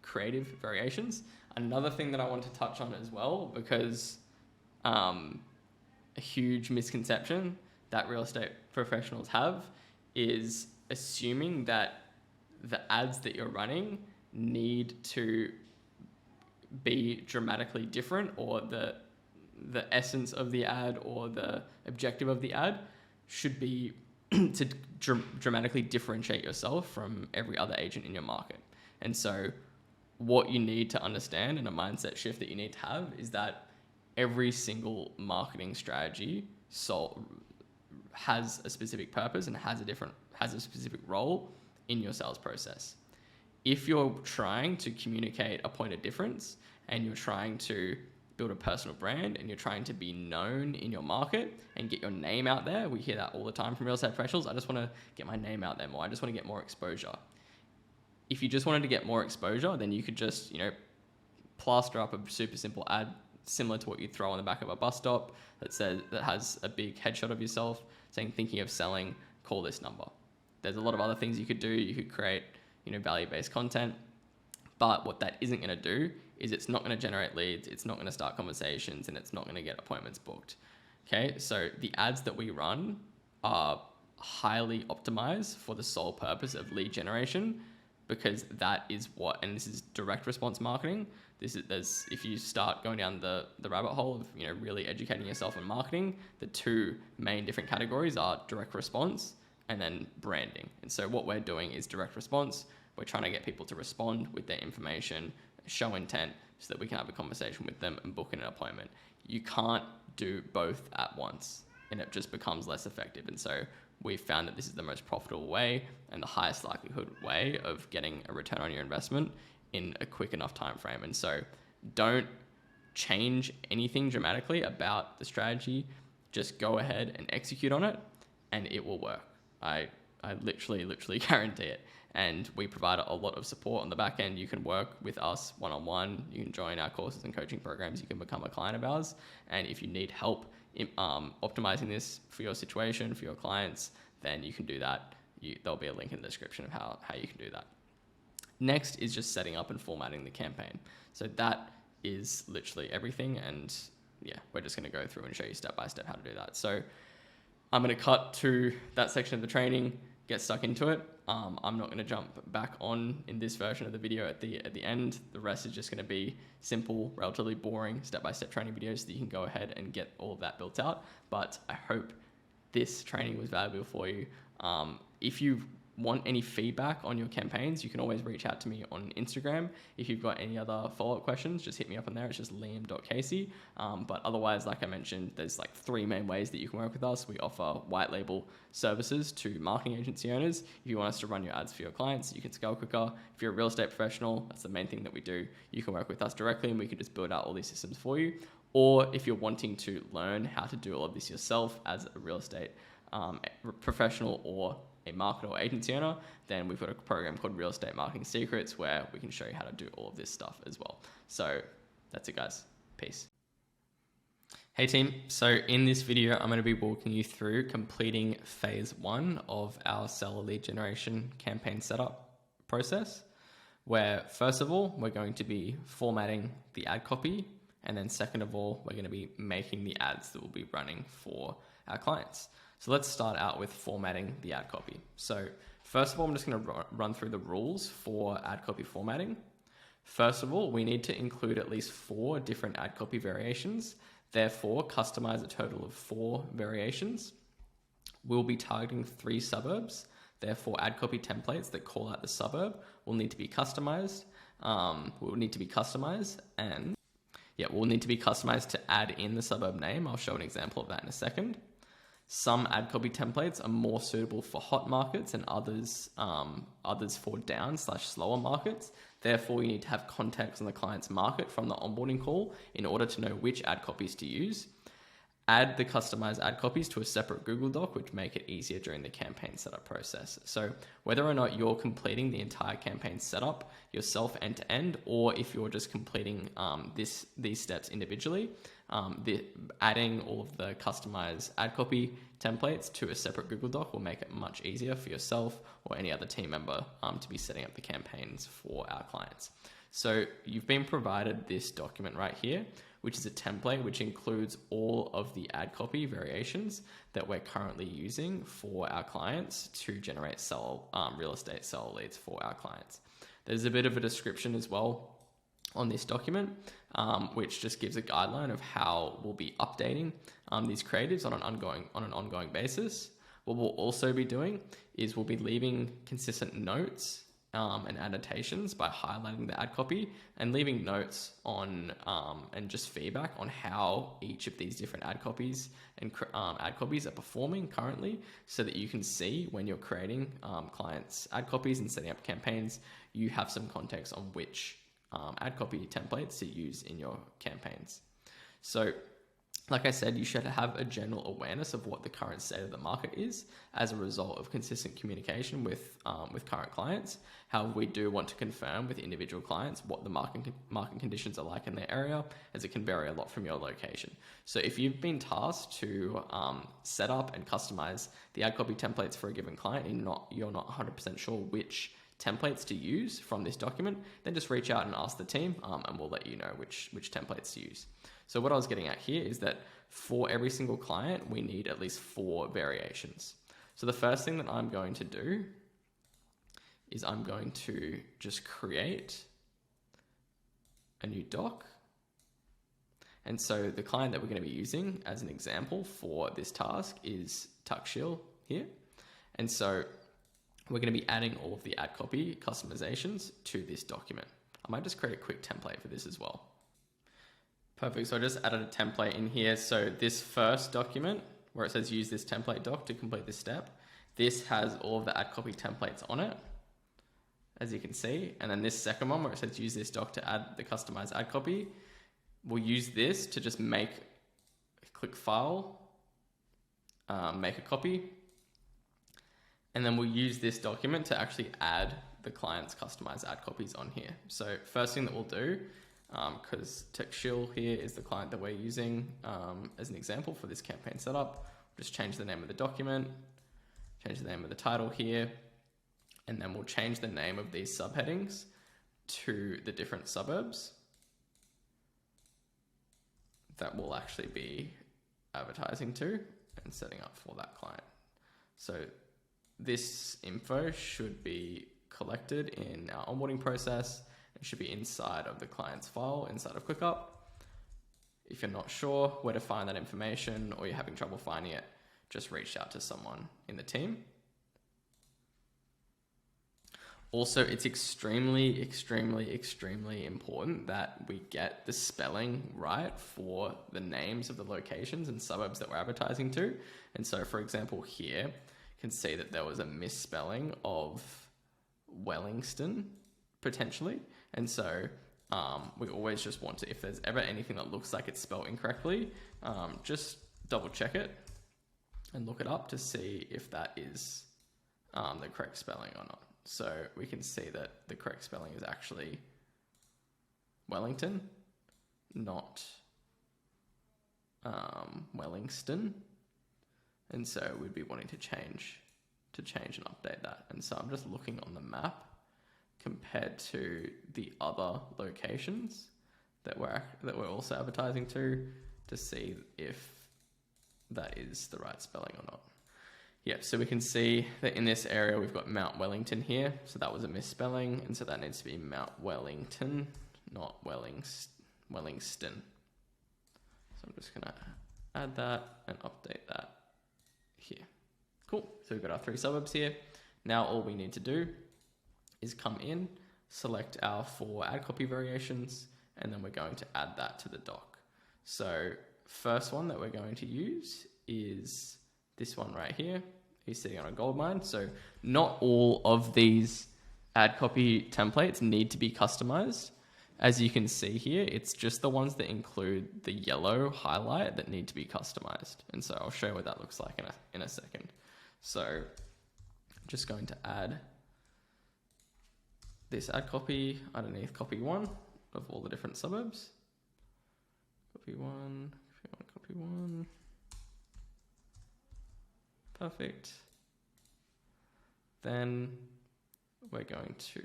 creative variations. Another thing that I want to touch on as well, because a huge misconception that real estate professionals have is assuming that the ads that you're running need to be dramatically different, or the essence of the ad or the objective of the ad should be to dramatically differentiate yourself from every other agent in your market. And so what you need to understand, and a mindset shift that you need to have, is that every single marketing strategy has a specific purpose and has a specific role in your sales process. If you're trying to communicate a point of difference and you're trying to build a personal brand and you're trying to be known in your market and get your name out there, we hear that all the time from real estate professionals. I just want to get my name out there more. I just want to get more exposure. If you just wanted to get more exposure, then you could just, plaster up a super simple ad similar to what you throw on the back of a bus stop that has a big headshot of yourself saying, thinking of selling, call this number. There's a lot of other things you could do. You could create, value-based content. But what that isn't going to do is it's not going to generate leads, it's not going to start conversations, and it's not going to get appointments booked. Okay, so the ads that we run are highly optimized for the sole purpose of lead generation, because that is and this is direct response marketing. If you start going down the rabbit hole of really educating yourself on marketing, the two main different categories are direct response and then branding. And so what we're doing is direct response. We're trying to get people to respond with their information, show intent, so that we can have a conversation with them and book in an appointment. You can't do both at once, and it just becomes less effective. And so we've found that this is the most profitable way and the highest likelihood way of getting a return on your investment in a quick enough time frame. And so don't change anything dramatically about the strategy. Just go ahead and execute on it, and it will work. I literally guarantee it. And we provide a lot of support on the back end. You can work with us one-on-one. You can join our courses and coaching programs. You can become a client of ours. And if you need help in, optimizing this for your situation, for your clients, then you can do that. There'll be a link in the description of how you can do that. Next is just setting up and formatting the campaign. So that is literally everything. And yeah, we're just going to go through and show you step by step how to do that. So I'm going to cut to that section of the training, get stuck into it. I'm not going to jump back on in this version of the video at the end. The rest is just going to be simple, relatively boring step-by-step training videos so that you can go ahead and get all of that built out. But I hope this training was valuable for you. If you want any feedback on your campaigns, you can always reach out to me on Instagram. If you've got any other follow-up questions, just hit me up on there. It's just liam.casey. But otherwise, like I mentioned, there's like 3 main ways that you can work with us. We offer white label services to marketing agency owners. If you want us to run your ads for your clients, you can scale quicker. If you're a real estate professional, that's the main thing that we do. You can work with us directly and we can just build out all these systems for you. Or if you're wanting to learn how to do all of this yourself as a real estate professional or a marketer or agency owner, then we've got a program called Real Estate Marketing Secrets where we can show you how to do all of this stuff as well. So that's it, guys. Peace. Hey team, so in this video, I'm going to be walking you through completing phase 1 of our seller lead generation campaign setup process, where first of all, we're going to be formatting the ad copy. And then second of all, we're going to be making the ads that we'll be running for our clients. So let's start out with formatting the ad copy. So first of all, I'm just going to run through the rules for ad copy formatting. First of all, we need to include at least 4 different ad copy variations. Therefore, customize a total of 4 variations. We'll be targeting 3 suburbs. Therefore, ad copy templates that call out the suburb will need to be customized. And Yeah, will need to be customized to add in the suburb name. I'll show an example of that in a second. Some ad copy templates are more suitable for hot markets and others for down/slower markets. Therefore, you need to have context on the client's market from the onboarding call in order to know which ad copies to use. Add the customized ad copies to a separate Google Doc, which make it easier during the campaign setup process. So whether or not you're completing the entire campaign setup yourself end to end, or if you're just completing these steps individually, adding all of the customized ad copy templates to a separate Google Doc will make it much easier for yourself or any other team member to be setting up the campaigns for our clients. So you've been provided this document right here, which is a template which includes all of the ad copy variations that we're currently using for our clients to generate real estate seller leads for our clients. There's a bit of a description as well on this document, which just gives a guideline of how we'll be updating these creatives on an ongoing basis. What we'll also be doing is we'll be leaving consistent notes and annotations by highlighting the ad copy and leaving notes on and just feedback on how each of these different ad copies are performing currently, so that you can see when you're creating clients' ad copies and setting up campaigns, you have some context on which ad copy templates to use in your campaigns. So like I said, you should have a general awareness of what the current state of the market is as a result of consistent communication with current clients. However, we do want to confirm with individual clients what the market conditions are like in their area, as it can vary a lot from your location. So if you've been tasked to set up and customize the ad copy templates for a given client and you're not 100% sure which templates to use from this document, then just reach out and ask the team and we'll let you know which templates to use. So what I was getting at here is that for every single client, we need at least 4 variations. So the first thing that I'm going to do is I'm going to just create a new doc. And so the client that we're going to be using as an example for this task is Tuxil here. And so we're going to be adding all of the ad copy customizations to this document. I might just create a quick template for this as well. Perfect, so I just added a template in here. So this first document where it says use this template doc to complete this step, this has all of the ad copy templates on it, as you can see. And then this second one where it says use this doc to add the customized ad copy, we'll use this to just click file, make a copy, and then we'll use this document to actually add the client's customized ad copies on here. So first thing that we'll do, because Tuxil here is the client that we're using as an example for this campaign setup, just change the name of the document, change the name of the title here, and then we'll change the name of these subheadings to the different suburbs that we'll actually be advertising to and setting up for that client. So this info should be collected in our onboarding process. It should be inside of the client's file, inside of ClickUp. If you're not sure where to find that information or you're having trouble finding it, just reach out to someone in the team. Also, it's extremely, extremely, extremely important that we get the spelling right for the names of the locations and suburbs that we're advertising to. And so, for example, here, you can see that there was a misspelling of Wellingston, potentially. And so we always just want to, if there's ever anything that looks like it's spelled incorrectly, just double check it and look it up to see if that is the correct spelling or not. So we can see that the correct spelling is actually Wellington, not Wellingston. And so we'd be wanting to change and update that. And so I'm just looking on the map compared to the other locations that we're also advertising to see if that is the right spelling or not. Yeah, so we can see that in this area we've got Mount Wellington here, so that was a misspelling, and so that needs to be Mount Wellington, not Wellingston. So I'm just gonna add that and update that here. Cool, so we've got our 3 suburbs here. Now all we need to do is come in, select our 4 ad copy variations, and then we're going to add that to the doc. So first one that we're going to use is this one right here. He's sitting on a gold mine. So not all of these ad copy templates need to be customized. As you can see here, it's just the ones that include the yellow highlight that need to be customized. And so I'll show you what that looks like in a second. So I'm just going to add this ad copy underneath copy one of all the different suburbs. Copy one, copy one. Perfect. Then we're going to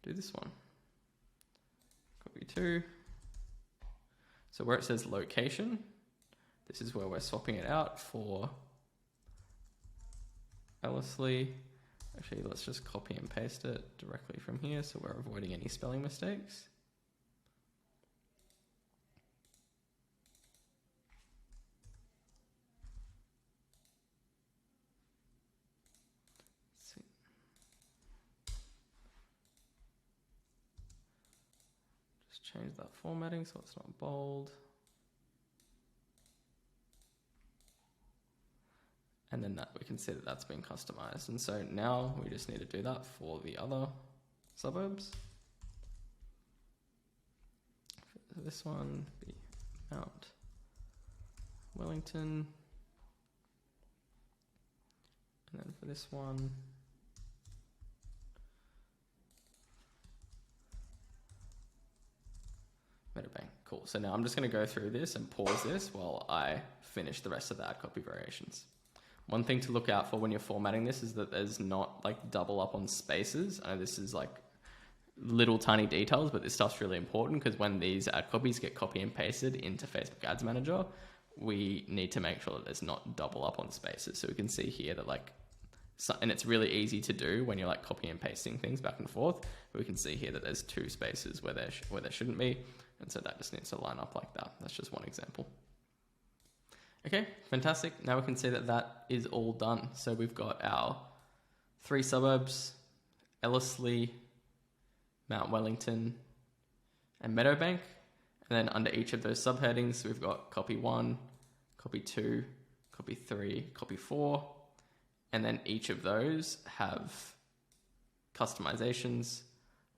do this one. Copy two. So where it says location, this is where we're swapping it out for Ellerslie. Actually, let's just copy and paste it directly from here so we're avoiding any spelling mistakes. Change that formatting so it's not bold. And then that we can see that that's been customized. And so now we just need to do that for the other suburbs. For this one, be Mount Wellington. And then for this one, Meadowbank. Cool. So now I'm just going to go through this and pause this while I finish the rest of the ad copy variations. One thing to look out for when you're formatting this is that there's not like double up on spaces. I know this is like little tiny details, but this stuff's really important because when these ad copies get copy and pasted into Facebook Ads Manager, we need to make sure that there's not double up on spaces. So we can see here that like, and it's really easy to do when you're like copy and pasting things back and forth. But we can see here that there's two spaces where there shouldn't be. And so that just needs to line up like that. That's just one example. Okay, fantastic. Now we can see that that is all done. So we've got our 3 suburbs, Ellerslie, Mount Wellington, and Meadowbank. And then under each of those subheadings, we've got copy 1, copy 2, copy 3, copy 4. And then each of those have customizations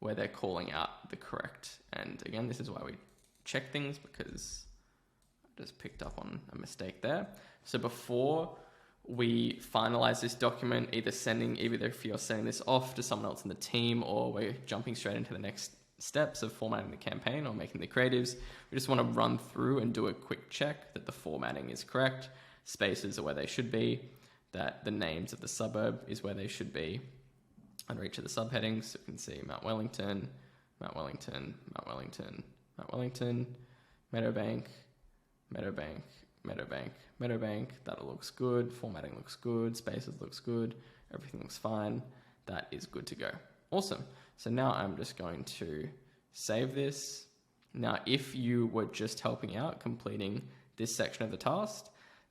where they're calling out the correct. And again, this is why we check things because I just picked up on a mistake there. So before we finalize this document, either if you're sending this off to someone else in the team or we're jumping straight into the next steps of formatting the campaign or making the creatives, we just want to run through and do a quick check that the formatting is correct, spaces are where they should be, that the names of the suburb is where they should be under each of the subheadings. So we can see Mount Wellington, Mount Wellington, Mount Wellington, Mount Wellington, Meadowbank, Meadowbank, Meadowbank, Meadowbank. That all looks good. Formatting looks good. Spaces looks good. Everything looks fine. That is good to go. Awesome. So now I'm just going to save this. Now, if you were just helping out completing this section of the task,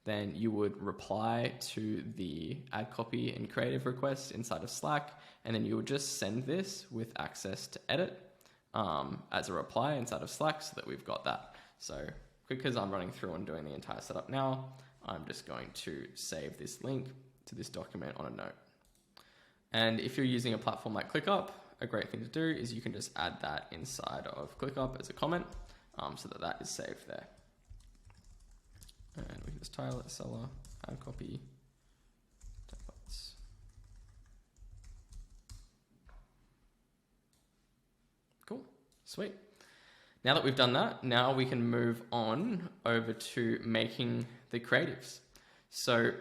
then you would reply to the ad copy and creative request inside of Slack, and then you would just send this with access to edit as a reply inside of Slack so that we've got that. So because I'm running through and doing the entire setup now, I'm just going to save this link to this document on a note. And if you're using a platform like ClickUp, a great thing to do is you can just add that inside of ClickUp as a comment so that that is saved there. And we can just title it seller, ad copy, templates. Cool, sweet. Now that we've done that, now we can move on over to making the creatives. So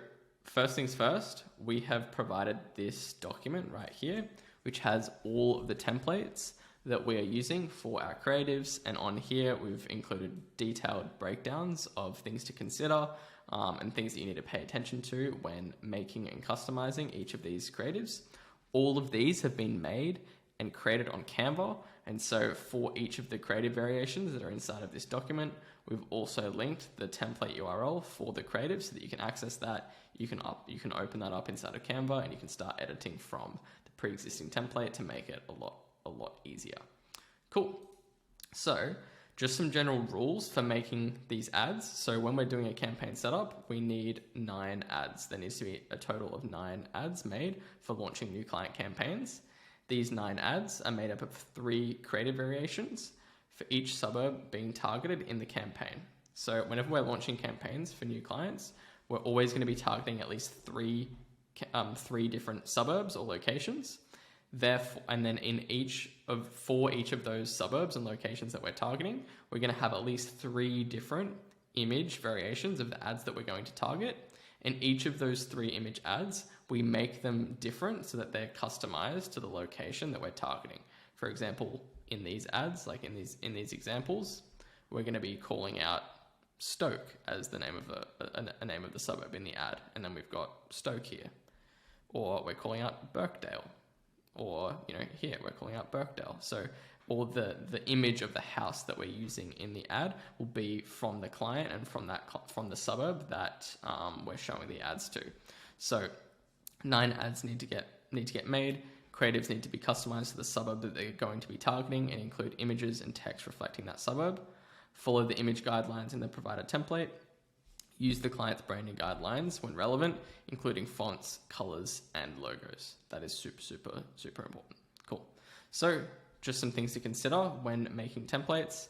first things first, we have provided this document right here, which has all of the templates that we are using for our creatives. And on here, we've included detailed breakdowns of things to consider and things that you need to pay attention to when making and customizing each of these creatives. All of these have been made and created on Canva. And so for each of the creative variations that are inside of this document, we've also linked the template URL for the creative so that you can access that. You can open that up inside of Canva and you can start editing from the pre-existing template to make it a lot easier. Cool. So just some general rules for making these ads. So when we're doing a campaign setup, we need 9 ads. There needs to be a total of 9 ads made for launching new client campaigns. These 9 ads are made up of 3 creative variations for each suburb being targeted in the campaign. So whenever we're launching campaigns for new clients, we're always going to be targeting at least 3 different suburbs or locations. Therefore, and then for each of those suburbs and locations that we're targeting, we're going to have at least 3 different image variations of the ads that we're going to target. And each of those 3 image ads, we make them different so that they're customized to the location that we're targeting. For example, in these ads, like in these examples, we're going to be calling out Stoke as the name of a name of the suburb in the ad, and then we've got Stoke here. Or we're calling out Birkdale, or here we're calling out Birkdale. So all the image of the house that we're using in the ad will be from the client and from the suburb that we're showing the ads to. So 9 ads need to get made. Creatives need to be customized to the suburb that they're going to be targeting and include images and text reflecting that suburb. Follow the image guidelines in the provided template. Use the client's branding guidelines when relevant, including fonts, colors, and logos. That is super, super, super important. Cool. So just some things to consider when making templates.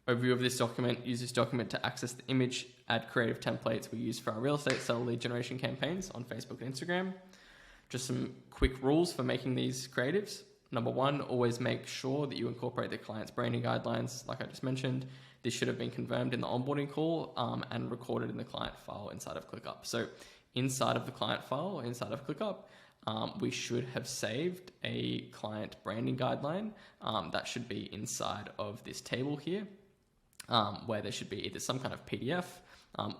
Overview of this document. Use this document to access the image ad creative templates we use for our real estate seller lead generation campaigns on Facebook and Instagram. Just some quick rules for making these creatives. Number 1, always make sure that you incorporate the client's branding guidelines, like I just mentioned. This should have been confirmed in the onboarding call and recorded in the client file inside of ClickUp. So inside of the client file, inside of ClickUp, we should have saved a client branding guideline that should be inside of this table here, where there should be either some kind of PDF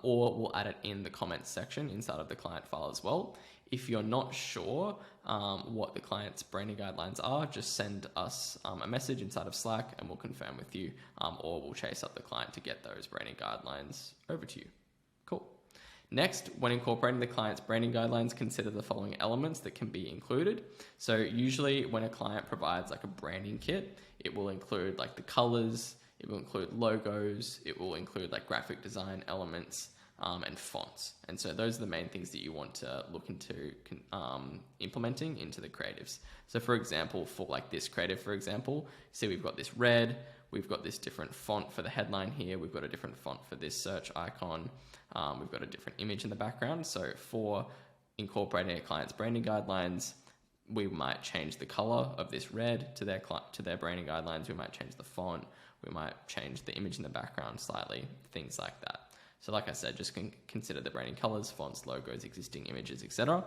or we'll add it in the comments section inside of the client file as well. If you're not sure what the client's branding guidelines are, just send us a message inside of Slack and we'll confirm with you, or we'll chase up the client to get those branding guidelines over to you. Cool. Next, when incorporating the client's branding guidelines, consider the following elements that can be included. So usually when a client provides like a branding kit, it will include like the colors, it will include logos, it will include like graphic design elements, and fonts. And so those are the main things that you want to look into implementing into the creatives. So for example, for like this creative, for example, see we've got this red, we've got this different font for the headline here, we've got a different font for this search icon, we've got a different image in the background. So for incorporating a client's branding guidelines, we might change the color of this red to their branding guidelines, we might change the font, we might change the image in the background slightly, things like that. So like I said, just consider the branding colors, fonts, logos, existing images, etc.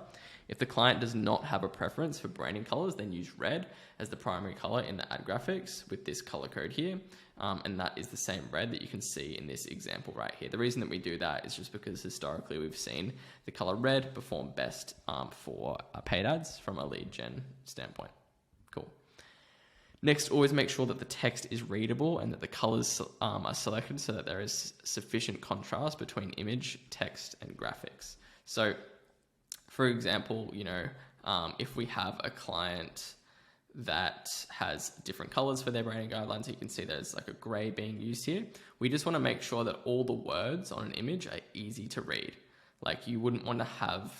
If the client does not have a preference for branding colors, then use red as the primary color in the ad graphics with this color code here. And that is the same red that you can see in this example right here. The reason that we do that is just because historically we've seen the color red perform best for paid ads from a lead gen standpoint. Cool. Next, always make sure that the text is readable and that the colors are selected so that there is sufficient contrast between image, text, and graphics. So, for example, if we have a client that has different colors for their branding guidelines, you can see there's like a gray being used here. We just want to make sure that all the words on an image are easy to read. Like you wouldn't want to have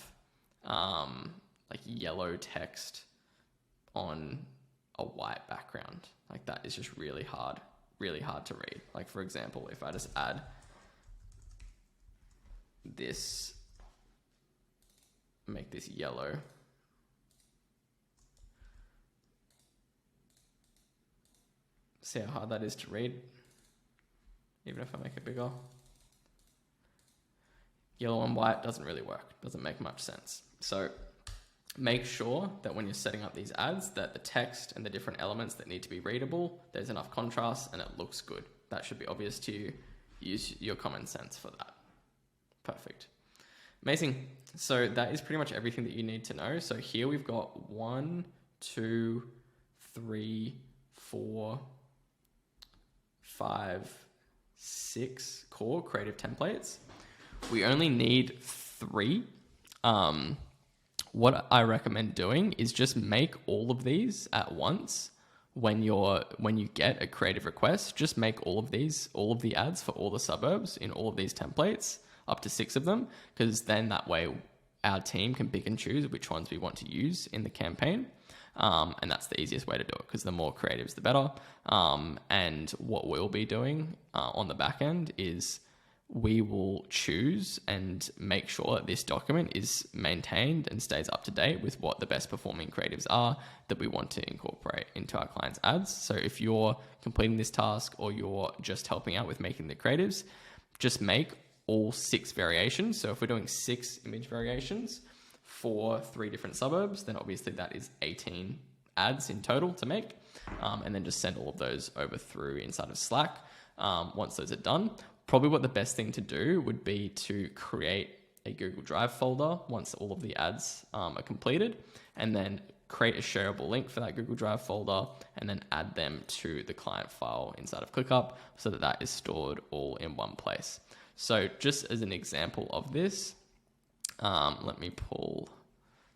like yellow text on a white background. Like that is just really hard to read. Like for example, if I just add this, make this yellow, see how hard that is to read, even if I make it bigger. Yellow and white doesn't really work, doesn't make much sense. So make sure that when you're setting up these ads that the text and the different elements that need to be readable, there's enough contrast and it looks good. That should be obvious to you. Use your common sense for that. Perfect. Amazing. So that is pretty much everything that you need to know. So here we've got 1, 2, 3, 4, 5, 6 core creative templates. We only need 3. What I recommend doing is just make all of these at once when you get a creative request, just make all of the ads for all the suburbs in all of these templates, up to 6 of them, because then that way our team can pick and choose which ones we want to use in the campaign. And that's the easiest way to do it, because the more creatives, the better. And what we'll be doing on the back end is we will choose and make sure that this document is maintained and stays up to date with what the best performing creatives are that we want to incorporate into our clients' ads. So if you're completing this task or you're just helping out with making the creatives, just make all 6 variations. So if we're doing 6 image variations for 3 different suburbs, then obviously that is 18 ads in total to make. And then just send all of those over through inside of Slack. Once those are done, probably what the best thing to do would be to create a Google Drive folder once all of the ads are completed, and then create a shareable link for that Google Drive folder, and then add them to the client file inside of ClickUp so that that is stored all in one place. So just as an example of this, let me pull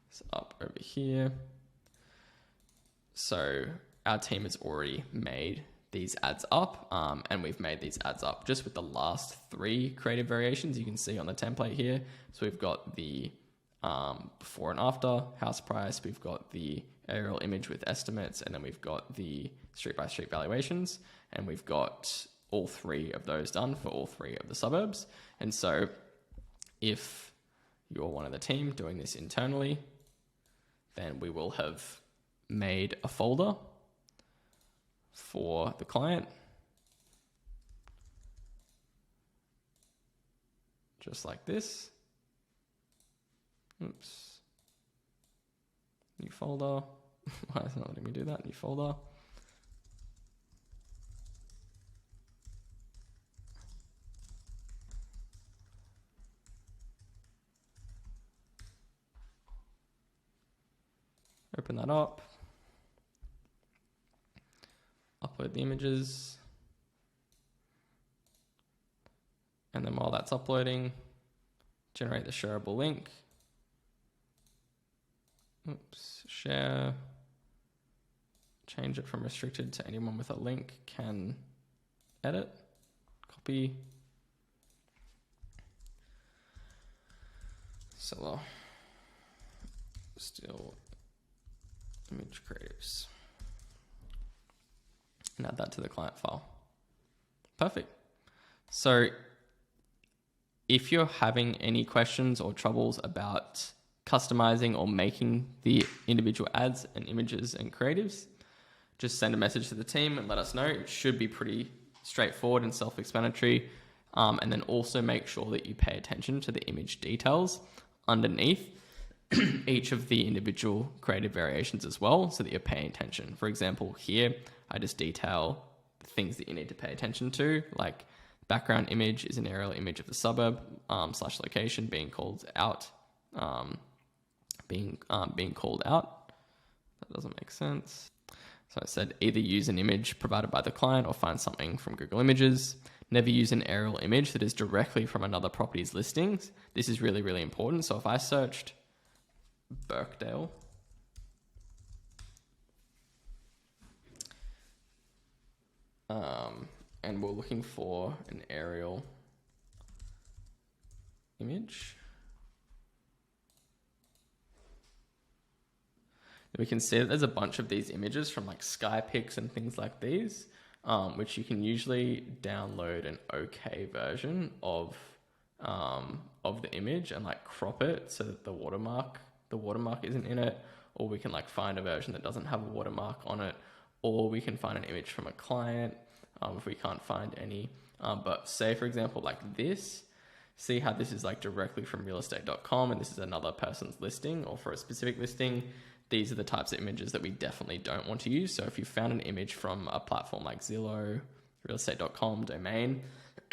this up over here. So our team has already made these ads up, and we've made these ads up just with the last 3 creative variations you can see on the template here. So we've got the before and after house price, we've got the aerial image with estimates, and then we've got the street by street valuations, and we've got all 3 of those done for all 3 of the suburbs. And so if you're one of the team doing this internally, then we will have made a folder for the client, just like this. Oops. New folder. Why is it not letting me do that? New folder. Open that up. Upload the images. And then while that's uploading, generate the shareable link. Oops, share. Change it from restricted to anyone with a link can edit. Copy. Seller. Still image creatives. And add that to the client file. Perfect. So if you're having any questions or troubles about customizing or making the individual ads and images and creatives, just send a message to the team and let us know. It should be pretty straightforward and self-explanatory. And then also make sure that you pay attention to the image details underneath each of the individual creative variations as well, so that you're paying attention. For example, here, I just detail the things that you need to pay attention to, like background image is an aerial image of the suburb / location being called out, being called out. That doesn't make sense. So I said either use an image provided by the client or find something from Google Images. Never use an aerial image that is directly from another property's listings. This is really, really important. So if I searched Birkdale, and we're looking for an aerial image, we can see that there's a bunch of these images from like SkyPics and things like these, which you can usually download an OK version of the image and like crop it so that the watermark isn't in it, or we can like find a version that doesn't have a watermark on it, or we can find an image from a client if we can't find any. But say for example like this, see how this is like directly from realestate.com and this is another person's listing or for a specific listing. These are the types of images that we definitely don't want to use. So if you found an image from a platform like Zillow, realestate.com, Domain,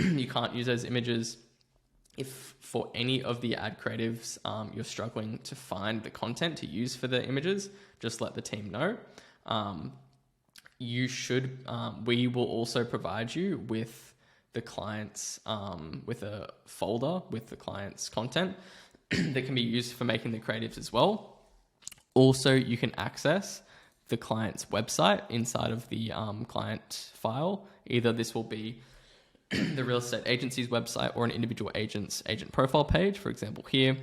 you can't use those images. If for any of the ad creatives, you're struggling to find the content to use for the images, just let the team know. We will also provide you with the client's, with a folder with the client's content that can be used for making the creatives as well. Also, you can access the client's website inside of the client file. Either this will be the real estate agency's website or an individual agent's agent profile page, for example here,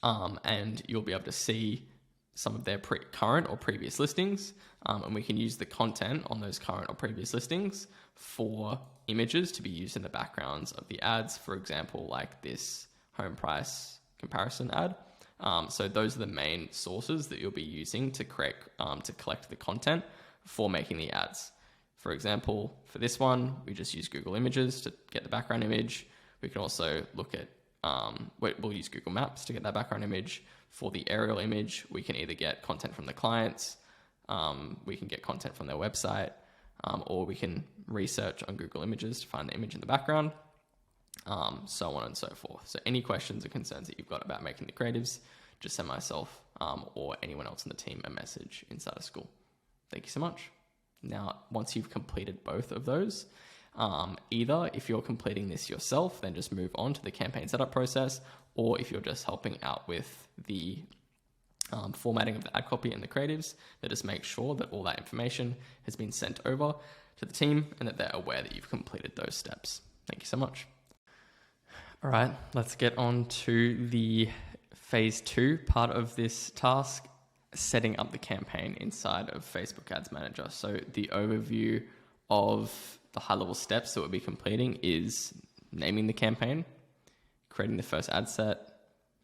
and you'll be able to see some of their current or previous listings, and we can use the content on those current or previous listings for images to be used in the backgrounds of the ads, for example, like this home price comparison ad. So those are the main sources that you'll be using to collect the content for making the ads. For example, for this one, we just use Google Images to get the background image. We can also look at, we'll use Google Maps to get that background image. For the aerial image, we can either get content from the clients, we can get content from their website, or we can research on Google Images to find the image in the background, so on and so forth. So any questions or concerns that you've got about making the creatives, just send myself or anyone else on the team a message inside of Skool. Thank you so much. Now, once you've completed both of those, either if you're completing this yourself, then just move on to the campaign setup process, or if you're just helping out with the formatting of the ad copy and the creatives, then just make sure that all that information has been sent over to the team and that they're aware that you've completed those steps. Thank you so much. All right, let's get on to the phase 2 part of this task, setting up the campaign inside of Facebook Ads Manager. So the overview of the high-level steps that we'll be completing is naming the campaign, creating the first ad set,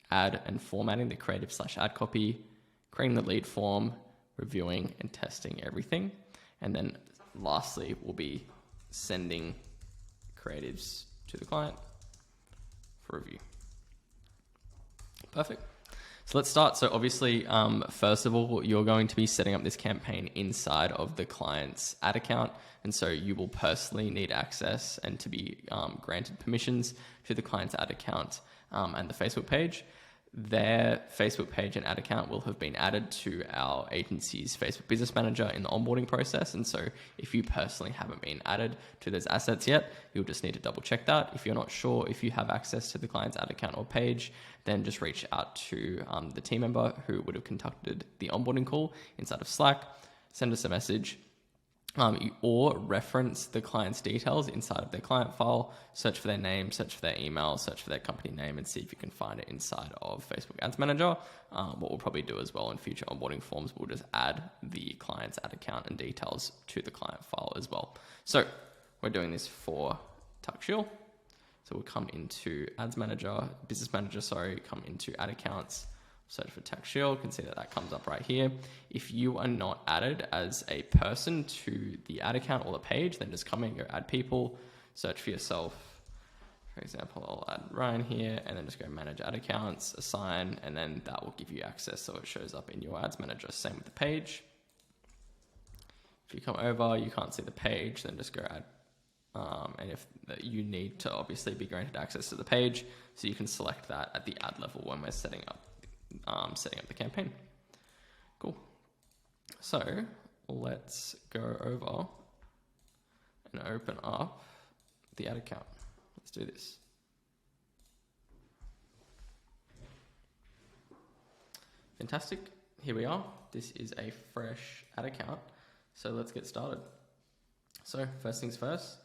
ad and formatting the creative/ad copy, creating the lead form, reviewing and testing everything. And then lastly, we'll be sending creatives to the client for review. Perfect. So let's start. So obviously, first of all, you're going to be setting up this campaign inside of the client's ad account. And so you will personally need access and to be granted permissions to the client's ad account and the Facebook page. Their Facebook page and ad account will have been added to our agency's Facebook Business Manager in the onboarding process. And so if you personally haven't been added to those assets yet, you'll just need to double check that. If you're not sure if you have access to the client's ad account or page, then just reach out to the team member who would have conducted the onboarding call inside of Slack, send us a message, or reference the client's details inside of their client file, search for their name, search for their email, search for their company name, and see if you can find it inside of Facebook Ads Manager. What we'll probably do as well in future onboarding forms, we'll just add the client's ad account and details to the client file as well. So we're doing this for TuckShield. So we'll come into Ads Manager, Business Manager, come into Ad Accounts, search for TuckShield, you can see that that comes up right here. If you are not added as a person to the ad account or the page, then just come in, go add people, search for yourself. For example, I'll add Ryan here and then just go manage ad accounts, assign, and then that will give you access so it shows up in your ads manager. Same with the page. If you come over, you can't see the page, then just go add. And if you need to obviously be granted access to the page, so you can select that at the ad level when we're setting up the campaign. Cool. So let's go over and open up the ad account. Let's do this. Fantastic. Here we are. This is a fresh ad account. So let's get started. So first things first,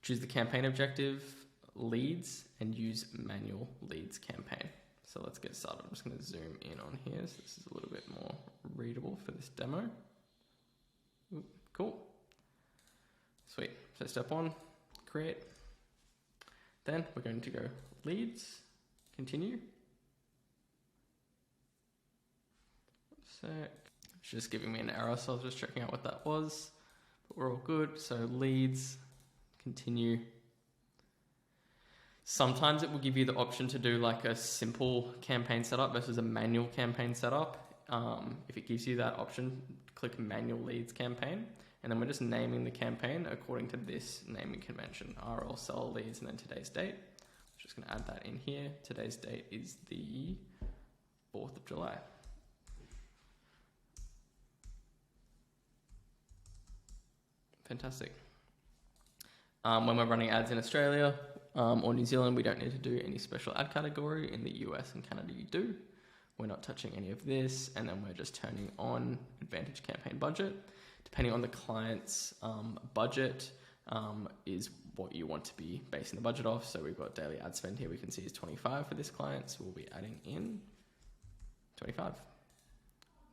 choose the campaign objective, leads, and use manual leads campaign. So let's get started. I'm just going to zoom in on here so this is a little bit more readable for this demo. Ooh, cool. Sweet. So step 1, create. Then we're going to go leads, continue. One sec. It's just giving me an error, so I was just checking out what that was. But we're all good. So leads, continue. Sometimes it will give you the option to do like a simple campaign setup versus a manual campaign setup. If it gives you that option, click manual leads campaign. And then we're just naming the campaign according to this naming convention, RL seller leads and then today's date. I'm just going to add that in here. Today's date is the 4th of July. Fantastic. When we're running ads in Australia or New Zealand, we don't need to do any special ad category. In the US and Canada, you do. We're not touching any of this, and then we're just turning on Advantage Campaign Budget. Depending on the client's budget is what you want to be basing the budget off. So we've got daily ad spend here, we can see is 25 for this client, so we'll be adding in 25.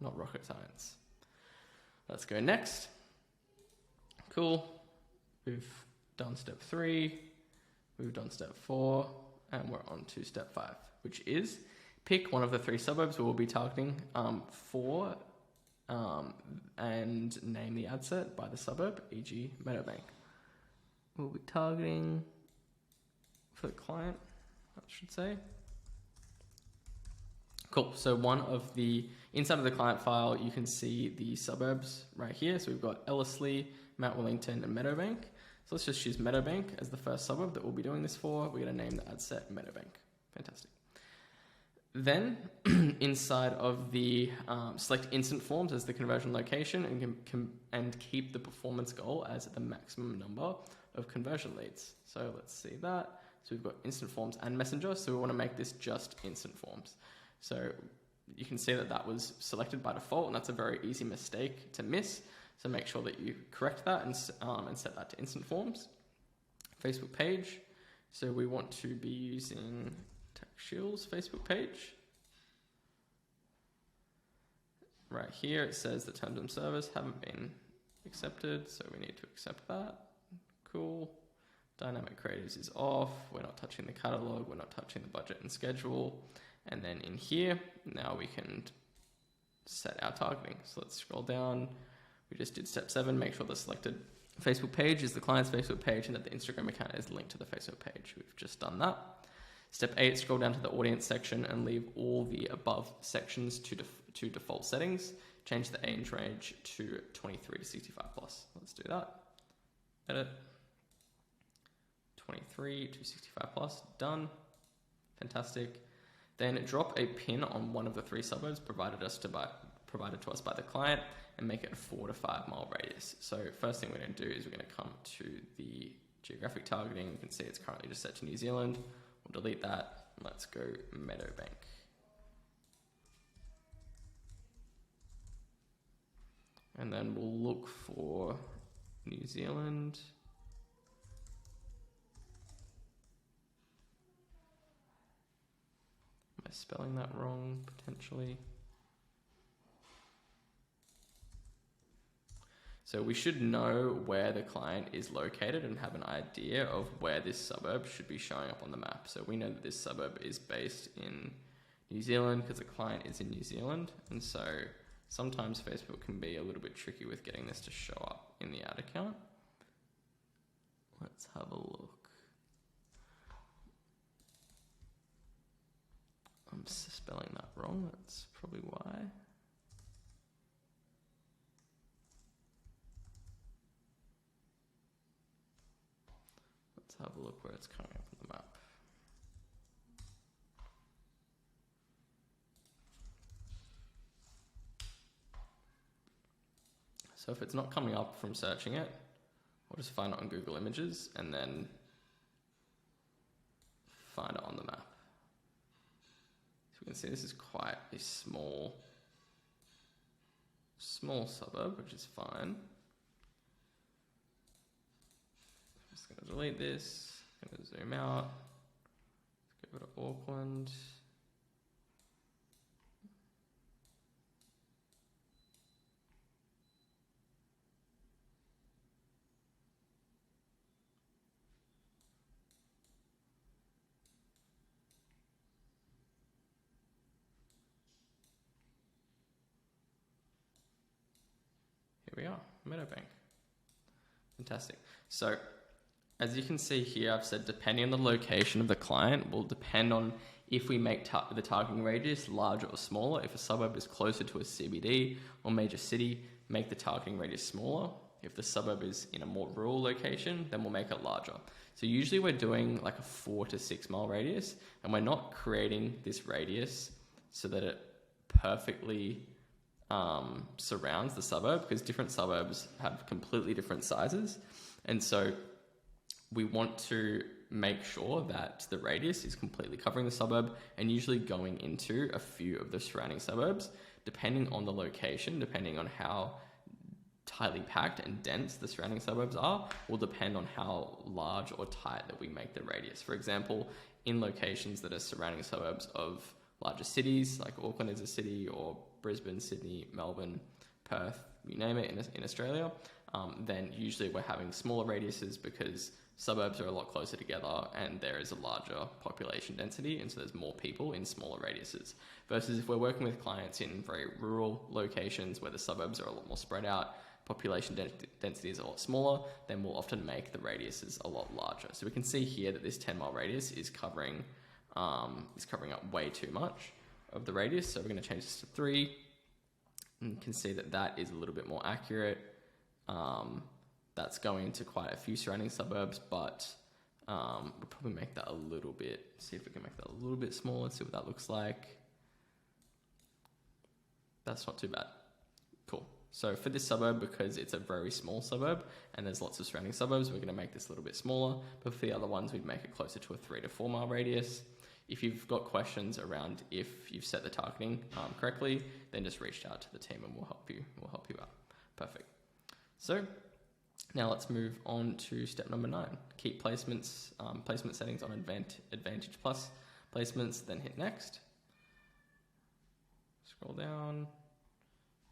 Not rocket science. Let's go next. Cool. We've done step 3, we've done step 4, and we're on to step 5, which is pick one of the 3 suburbs we'll be targeting for and name the ad set by the suburb, e.g. Meadowbank. We'll be targeting for the client, I should say. Cool, so inside of the client file, you can see the suburbs right here. So we've got Ellerslie, Mount Wellington, and Meadowbank. So let's just choose Meadowbank as the first suburb that we'll be doing this for. We're gonna name the ad set Meadowbank. Fantastic. Then inside of the select instant forms as the conversion location and keep the performance goal as the maximum number of conversion leads. So let's see that. So we've got instant forms and messenger. So we want to make this just instant forms. So you can see that was selected by default, and that's a very easy mistake to miss. So make sure that you correct that and set that to instant forms. Facebook page. So we want to be using TechShield's Facebook page. Right here it says the terms of service haven't been accepted, so we need to accept that. Cool. Dynamic creatives is off. We're not touching the catalog. We're not touching the budget and schedule. And then in here, now we can set our targeting. So let's scroll down. We just did step 7, make sure the selected Facebook page is the client's Facebook page and that the Instagram account is linked to the Facebook page. We've just done that. Step 8, scroll down to the audience section and leave all the above sections to default settings. Change the age range to 23 to 65 plus. Let's do that. Edit. 23 to 65 plus, done. Fantastic. Then drop a pin on one of the 3 suburbs provided to us by the client and make it a 4 to 5 mile radius. So first thing we're going to do is we're going to come to the geographic targeting. You can see it's currently just set to New Zealand. We'll delete that. Let's go Meadowbank. And then we'll look for New Zealand. Am I spelling that wrong, potentially? So we should know where the client is located and have an idea of where this suburb should be showing up on the map. So we know that this suburb is based in New Zealand because the client is in New Zealand. And so sometimes Facebook can be a little bit tricky with getting this to show up in the ad account. Let's have a look. I'm spelling that wrong. That's probably why. Let's have a look where it's coming up on the map. So if it's not coming up from searching it, we'll just find it on Google Images and then find it on the map. So we can see this is quite a small suburb, which is fine. I'm just going to delete this, going to zoom out, let's go to Auckland. Here we are, Meadowbank. Fantastic. So as you can see here, I've said depending on the location of the client will depend on if we make the targeting radius larger or smaller. If a suburb is closer to a CBD or major city, make the targeting radius smaller. If the suburb is in a more rural location, then we'll make it larger. So usually we're doing like a 4 to 6 mile radius, and we're not creating this radius so that it perfectly surrounds the suburb, because different suburbs have completely different sizes. And so we want to make sure that the radius is completely covering the suburb and usually going into a few of the surrounding suburbs, depending on the location, depending on how tightly packed and dense the surrounding suburbs are, will depend on how large or tight that we make the radius. For example, in locations that are surrounding suburbs of larger cities, like Auckland is a city, or Brisbane, Sydney, Melbourne, Perth, you name it, in Australia, then usually we're having smaller radiuses because suburbs are a lot closer together and there is a larger population density, and so there's more people in smaller radiuses. Versus if we're working with clients in very rural locations where the suburbs are a lot more spread out, population density is a lot smaller, then we'll often make the radiuses a lot larger. So we can see here that this 10 mile radius is covering up way too much of the radius. So we're going to change this to 3. And you can see that that is a little bit more accurate. That's going to quite a few surrounding suburbs, but we'll probably make that a little bit, see if we can make that a little bit smaller, see what that looks like. That's not too bad. Cool. So for this suburb, because it's a very small suburb and there's lots of surrounding suburbs, we're going to make this a little bit smaller. But for the other ones, we'd make it closer to a 3 to 4 mile radius. If you've got questions around if you've set the targeting correctly, then just reach out to the team and we'll help you out. Perfect. So now let's move on to step number 9. Keep placements, placement settings on Advantage Plus placements, then hit next. Scroll down,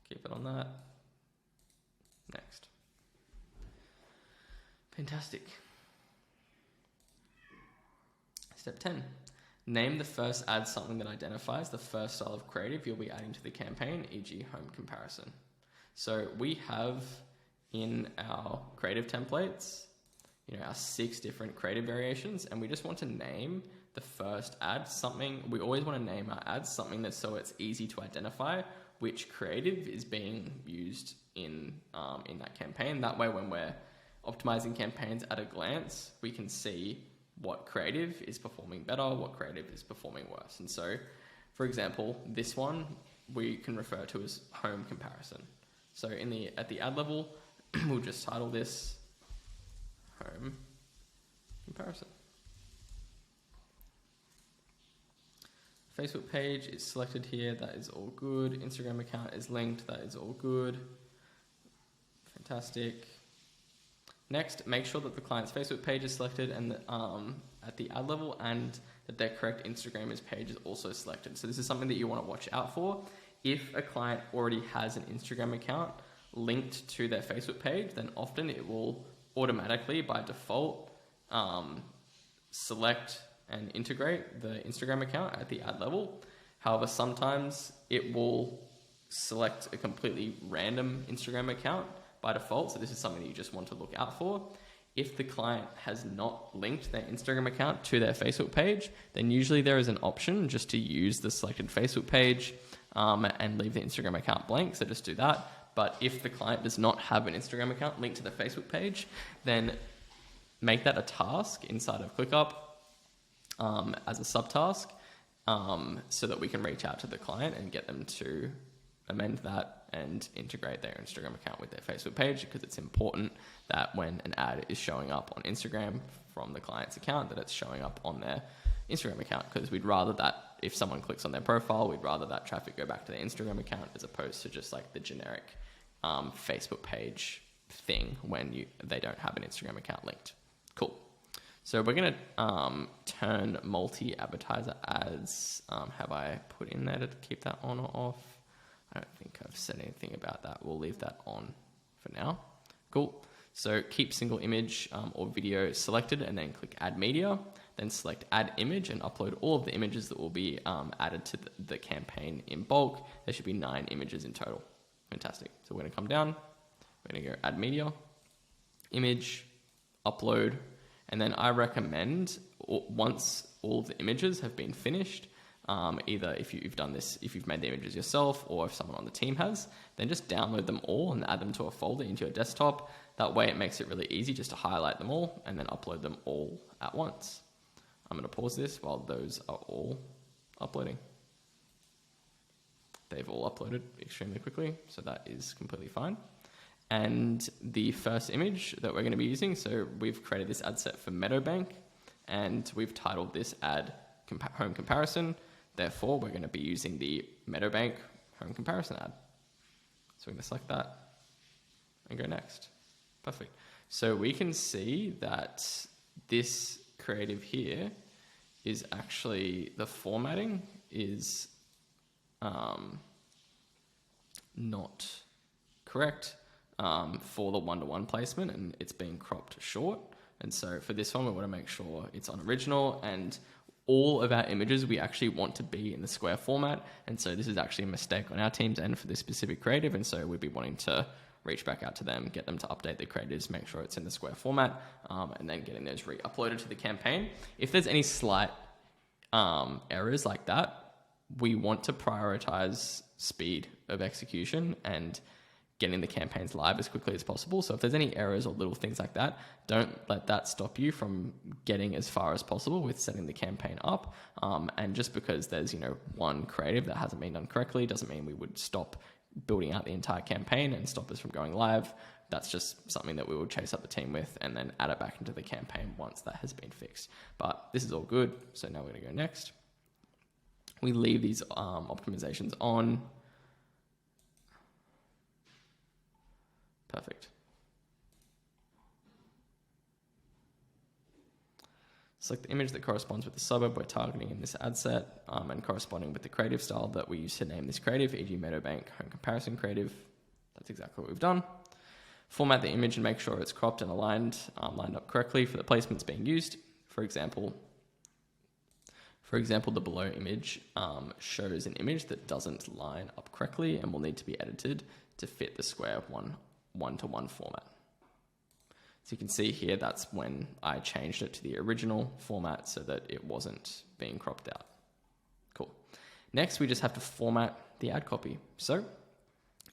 keep it on that. Next. Fantastic. Step 10. Name the first ad something that identifies the first style of creative you'll be adding to the campaign, e.g. home comparison. So we have in our creative templates, our 6 different creative variations, and we just want to name the first ad something. We always want to name our ads something that's so it's easy to identify which creative is being used in that campaign. That way, when we're optimizing campaigns at a glance, we can see what creative is performing better, what creative is performing worse. And so, for example, this one we can refer to as home comparison. So at the ad level, we'll just title this home comparison. Facebook page is selected here, that is all good. Instagram account is linked, that is all good. Fantastic. Next, make sure that the client's Facebook page is selected and at the ad level, and that their correct Instagram page is also selected. So this is something that you want to watch out for. If a client already has an Instagram account linked to their Facebook page, then often it will automatically, by default, select and integrate the Instagram account at the ad level. However, sometimes it will select a completely random Instagram account by default. So this is something that you just want to look out for. If the client has not linked their Instagram account to their Facebook page, then usually there is an option just to use the selected Facebook page and leave the Instagram account blank. So just do that. But if the client does not have an Instagram account linked to the Facebook page, then make that a task inside of ClickUp as a subtask so that we can reach out to the client and get them to amend that and integrate their Instagram account with their Facebook page, because it's important that when an ad is showing up on Instagram from the client's account, that it's showing up on their Instagram account, because we'd rather that if someone clicks on their profile, we'd rather that traffic go back to their Instagram account as opposed to just like the generic Facebook page thing when they don't have an Instagram account linked. Cool. So we're going to turn multi-advertiser ads. Have I put in there to keep that on or off? I don't think I've said anything about that. We'll leave that on for now. Cool. So keep single image or video selected and then click add media. Then select add image and upload all of the images that will be added to the campaign in bulk. There should be 9 images in total. Fantastic. So we're going to come down. We're going to go add media, image, upload. And then I recommend once all the images have been finished, either if you've done this, if you've made the images yourself or if someone on the team has, then just download them all and add them to a folder into your desktop. That way it makes it really easy just to highlight them all and then upload them all at once. I'm going to pause this while those are all uploading. They've all uploaded extremely quickly, so that is completely fine. And the first image that we're going to be using, so we've created this ad set for Meadowbank, and we've titled this ad home comparison. Therefore, we're going to be using the Meadowbank home comparison ad. So we're going to select that and go next. Perfect. So we can see that this creative here is actually, the formatting is not correct for the one-to-one placement, and it's being cropped short. And so for this one, we want to make sure it's on original, and all of our images we actually want to be in the square format. And so this is actually a mistake on our team's end for this specific creative, and so we'd be wanting to reach back out to them, get them to update the creatives, make sure it's in the square format, and then getting those re-uploaded to the campaign. If there's any slight errors like that, we want to prioritize speed of execution and getting the campaigns live as quickly as possible. So if there's any errors or little things like that, don't let that stop you from getting as far as possible with setting the campaign up. And just because there's, one creative that hasn't been done correctly doesn't mean we would stop building out the entire campaign and stop us from going live. That's just something that we will chase up the team with and then add it back into the campaign once that has been fixed. But this is all good. So now we're going to go next. We leave these optimizations on. Perfect. Select the image that corresponds with the suburb we're targeting in this ad set, and corresponding with the creative style that we use to name this creative, e.g. Meadowbank home comparison creative. That's exactly what we've done. Format the image and make sure it's cropped and aligned, lined up correctly for the placements being used. For example, the below image shows an image that doesn't line up correctly and will need to be edited to fit the square one-to-one format. So you can see here, that's when I changed it to the original format so that it wasn't being cropped out. Cool. Next, we just have to format the ad copy. So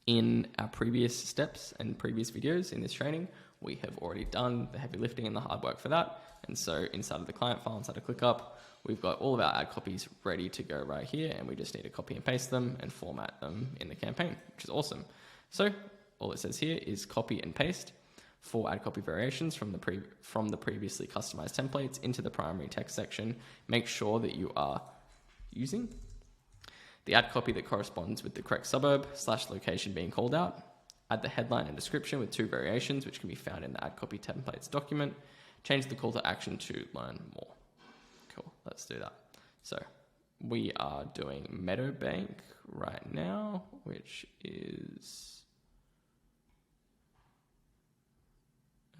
in our previous steps and previous videos in this training, we have already done the heavy lifting and the hard work for that. And so inside of the client file, inside of ClickUp, we've got all of our ad copies ready to go right here, and we just need to copy and paste them and format them in the campaign, which is awesome. So all it says here is copy and paste 4 ad copy variations from the previously customized templates into the primary text section. Make sure that you are using the ad copy that corresponds with the correct suburb / location being called out. Add the headline and description with 2 variations, which can be found in the ad copy templates document. Change the call to action to learn more. Cool, let's do that. So we are doing Meadowbank right now, which is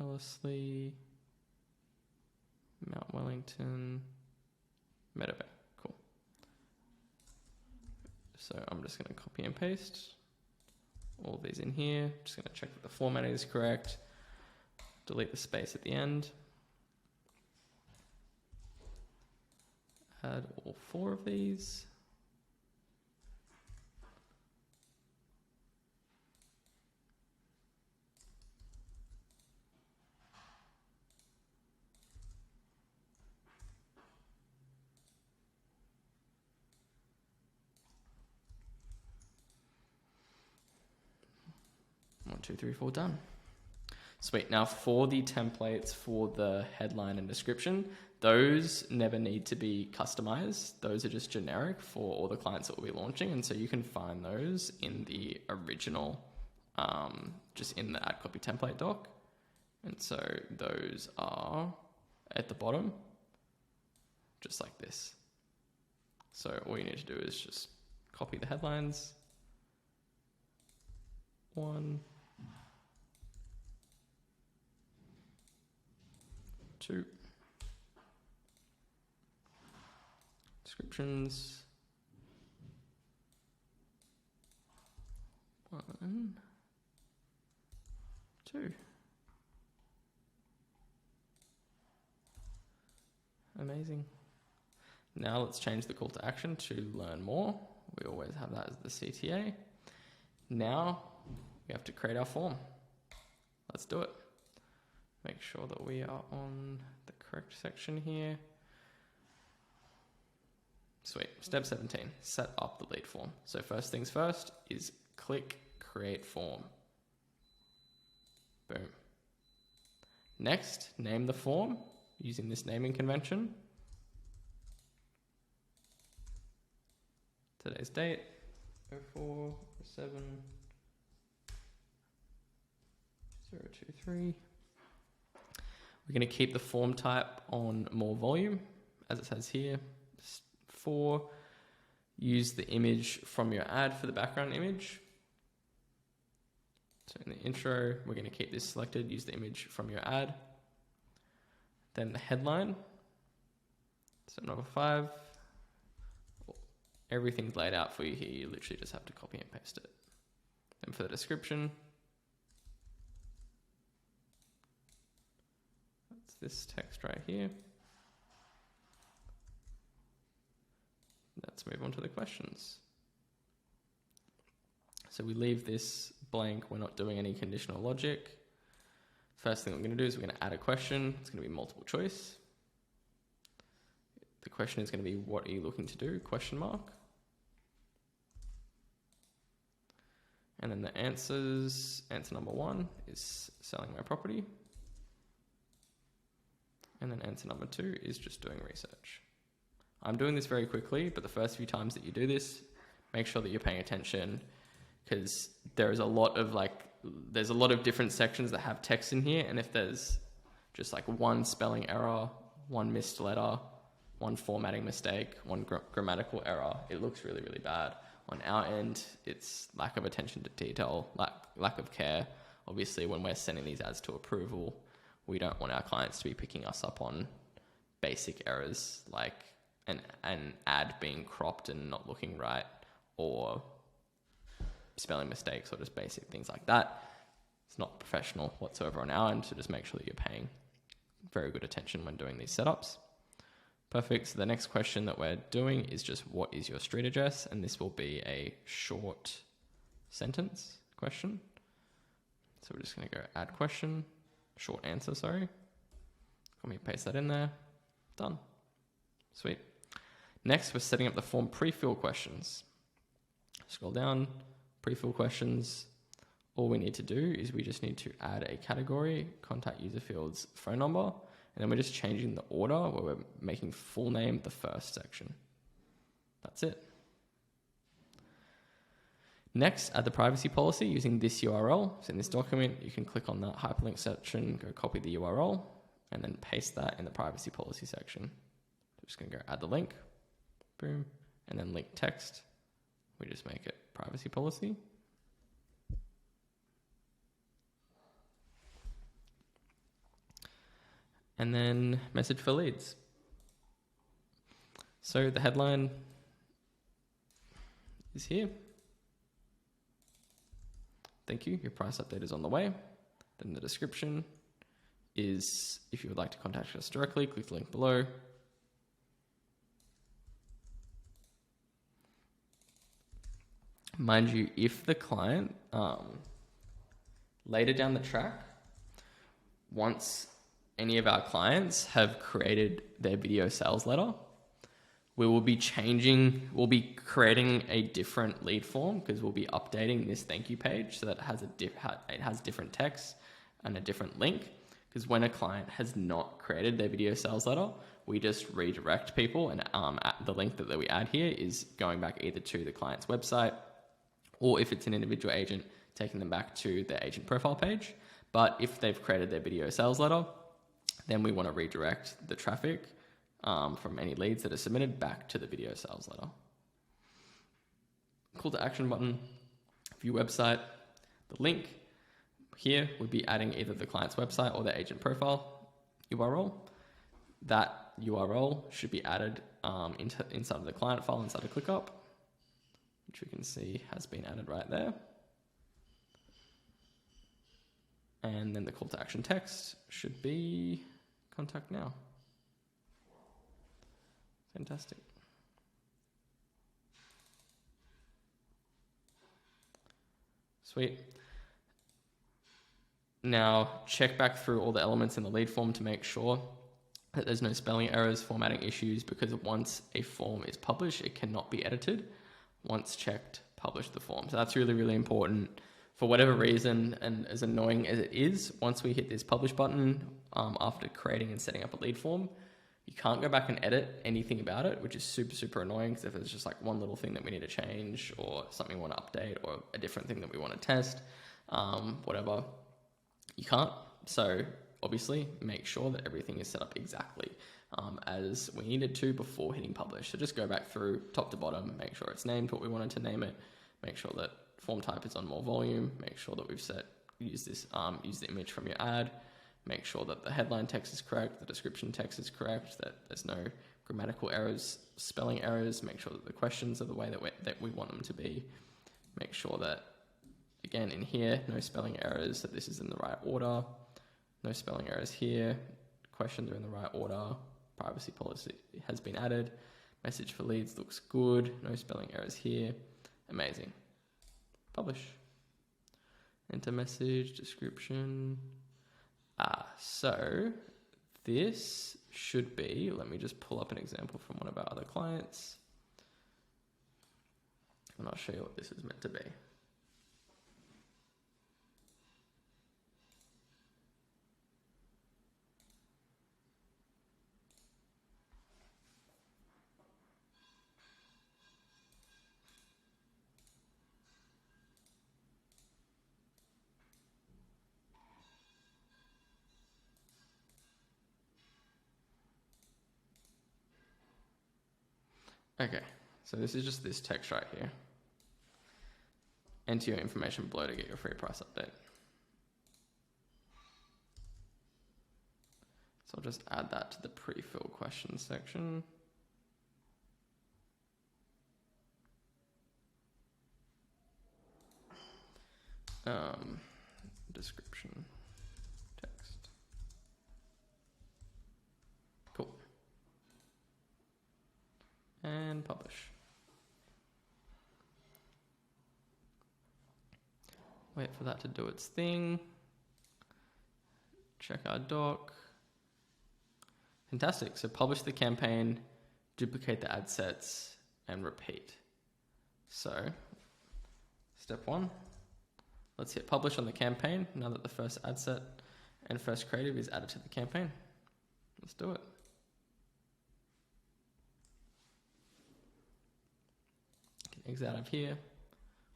Ellerslie, Mount Wellington, Meadowbank. Cool. So I'm just going to copy and paste all these in here. Just going to check that the formatting is correct. Delete the space at the end. Add all 4 of these. One, 2, 3, 4, done. Sweet. Now for the templates for the headline and description, those never need to be customized. Those are just generic for all the clients that we'll be launching. And so you can find those in the original, just in the ad copy template doc. And so those are at the bottom, just like this. So all you need to do is just copy the headlines. 1, 2, descriptions, 1, 2. Amazing. Now let's change the call to action to learn more. We always have that as the CTA. Now we have to create our form. Let's do it. Make sure that we are on the correct section here. Sweet. Step 17, set up the lead form. So first things first is click create form. Boom. Next, name the form using this naming convention. Today's date, 04/7/023. We're going to keep the form type on more volume, as it says here. 4, use the image from your ad for the background image. So in the intro, we're going to keep this selected, use the image from your ad. Then the headline. So number 5, everything's laid out for you here. You literally just have to copy and paste it. Then for the description, that's this text right here. Let's move on to the questions. So we leave this blank. We're not doing any conditional logic. First thing we're going to do is we're going to add a question. It's going to be multiple choice. The question is going to be, what are you looking to do? Question mark. And then the answers, answer number 1 is selling my property. And then answer number 2 is just doing research. I'm doing this very quickly, but the first few times that you do this, make sure that you're paying attention, because there's a lot of different sections that have text in here. And if there's just like one spelling error, one missed letter, one formatting mistake, one grammatical error, it looks really, really bad. On our end, it's lack of attention to detail, lack of care. Obviously, when we're sending these ads to approval, we don't want our clients to be picking us up on basic errors like an ad being cropped and not looking right, or spelling mistakes, or just basic things like that. It's not professional whatsoever on our end, so just make sure that you're paying very good attention when doing these setups. Perfect. So the next question that we're doing is just, what is your street address? And this will be a short sentence question. So we're just going to go add question, short answer, sorry. Let me paste that in there. Done. Sweet. Next, we're setting up the form pre-fill questions. Scroll down, pre-fill questions. All we need to do is we just need to add a category, contact user field's phone number, and then we're just changing the order where we're making full name the first section. That's it. Next, add the privacy policy using this URL. So in this document, you can click on that hyperlink section, go copy the URL, and then paste that in the privacy policy section. I'm just going to go add the link, boom, and then link text. We just make it privacy policy. And then message for leads. So the headline is here. Thank you, your price update is on the way. Then the description is, if you would like to contact us directly, click the link below. Mind you, if the client later down the track, once any of our clients have created their video sales letter, we'll be creating a different lead form, because we'll be updating this thank you page so that it has different text and a different link. Because when a client has not created their video sales letter, we just redirect people, and the link that we add here is going back either to the client's website, or if it's an individual agent, taking them back to their agent profile page. But if they've created their video sales letter, then we want to redirect the traffic from any leads that are submitted back to the video sales letter. Call to action button, view website. The link here would be adding either the client's website or their agent profile URL. That URL should be added inside of the client file, inside of ClickUp, which we can see has been added right there. And then the call to action text should be contact now. Fantastic. Sweet. Now check back through all the elements in the lead form to make sure that there's no spelling errors, formatting issues, because once a form is published, it cannot be edited. Once checked, publish the form. So that's really, really important For whatever reason, and as annoying as it is, once we hit this publish button, after creating and setting up a lead form, you can't go back and edit anything about it, which is super, super annoying, because if there's just like one little thing that we need to change or something we want to update or a different thing that we want to test, whatever, you can't. So obviously make sure that everything is set up exactly as we needed to before hitting publish. So just go back through top to bottom, make sure it's named what we wanted to name it, make sure that form type is on more volume, make sure that we've use the image from your ad, make sure that the headline text is correct, the description text is correct, that there's no grammatical errors, spelling errors, make sure that the questions are the way that we want them to be, make sure that, again, in here, no spelling errors, that this is in the right order, no spelling errors here, questions are in the right order, privacy policy has been added, message for leads looks good, no spelling errors here, amazing. Publish. Enter message, description. So this should be, let me just pull up an example from one of our other clients, and I'll show you what this is meant to be. Okay, so this is just this text right here. Enter your information below to get your free price update. So I'll just add that to the pre-fill questions section. Description text. Cool. And publish. Wait for that to do its thing. Check our doc. Fantastic. So publish the campaign, duplicate the ad sets, and repeat. So step one, let's hit publish on the campaign now that the first ad set and first creative is added to the campaign. Let's do it. Exit out of here,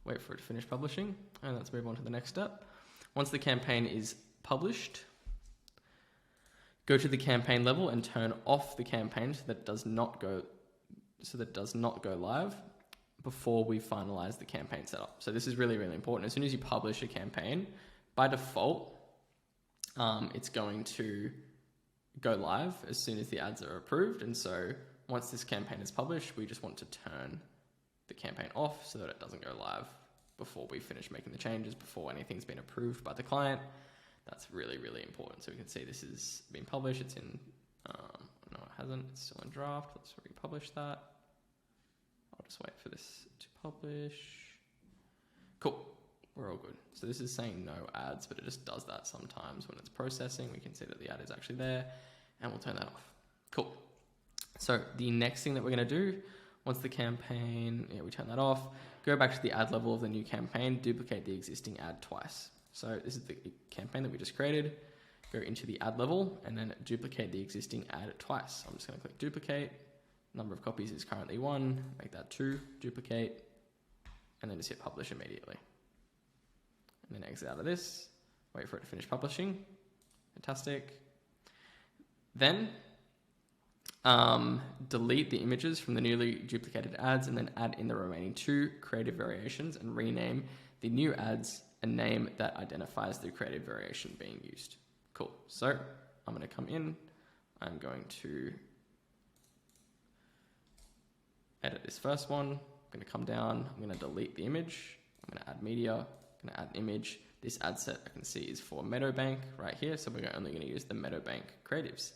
wait for it to finish publishing, and let's move on to the next step. Once the campaign is published, go to the campaign level and turn off the campaign so that it does not go live before we finalize the campaign setup. So this is really, really important. As soon as you publish a campaign, by default, it's going to go live as soon as the ads are approved. And so once this campaign is published, we just want to turn the campaign off so that it doesn't go live before we finish making the changes, before anything's been approved by the client. That's really, really important. So we can see this has been published. It's in, no, it hasn't. It's still in draft. Let's republish that. I'll just wait for this to publish. Cool. We're all good. So this is saying no ads, but it just does that sometimes when it's processing. We can see that the ad is actually there, and we'll turn that off. Cool. So the next thing that we're going to do, once the campaign, we turn that off, go back to the ad level of the new campaign, duplicate the existing ad twice. So this is the campaign that we just created. Go into the ad level and then duplicate the existing ad twice. I'm just going to click duplicate. Number of copies is currently 1. Make that 2. Duplicate. And then just hit publish immediately. And then exit out of this. Wait for it to finish publishing. Fantastic. Then delete the images from the newly duplicated ads and then add in the remaining 2 creative variations and rename the new ads a name that identifies the creative variation being used. Cool. So I'm going to come in. I'm going to edit this first one. I'm going to come down. I'm going to delete the image. I'm going to add media. I'm going to add an image. This ad set I can see is for Meadowbank right here. So we're only going to use the Meadowbank creatives.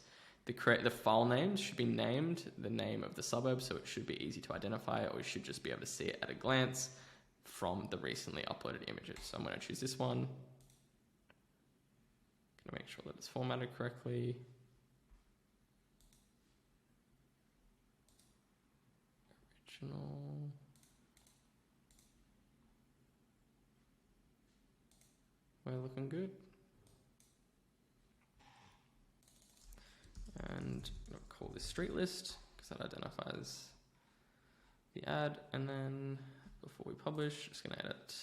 The file names should be named the name of the suburb, so it should be easy to identify, or you should just be able to see it at a glance from the recently uploaded images. So I'm going to choose this one. I'm going to make sure that it's formatted correctly. Original. we're looking good. And I'll call this street list because that identifies the ad. And then before we publish, just going to edit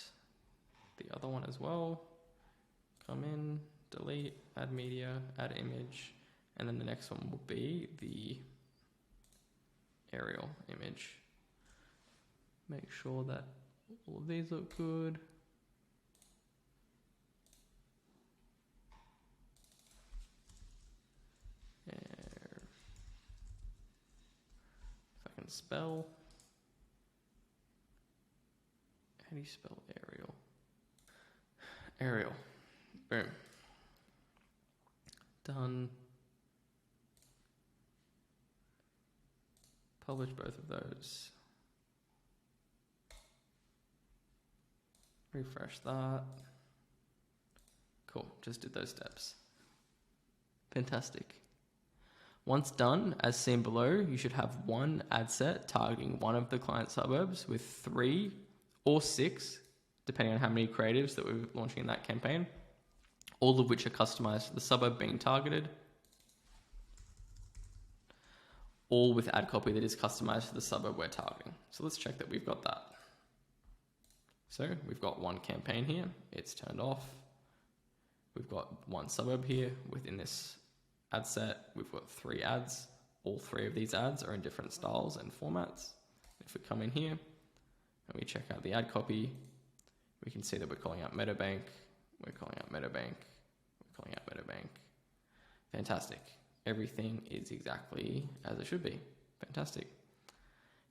the other one as well. Come in, delete, add media, add image, and then the next one will be the aerial image. Make sure that all of these look good. If I can spell. How do you spell aerial? Aerial. Boom. Done. Publish both of those. Refresh that. Cool, just did those steps. Fantastic. Once done, as seen below, you should have one ad set targeting one of the client suburbs with 3 or 6, depending on how many creatives that we're launching in that campaign, all of which are customized to the suburb being targeted, all with ad copy that is customized to the suburb we're targeting. So let's check that we've got that. So we've got one campaign here, it's turned off. We've got one suburb here within this ad set. We've got 3 ads. All 3 of these ads are in different styles and formats. If we come in here and we check out the ad copy, we can see that we're calling out Meadowbank, we're calling out Meadowbank, we're calling out Meadowbank. Fantastic. Everything is exactly as it should be. Fantastic.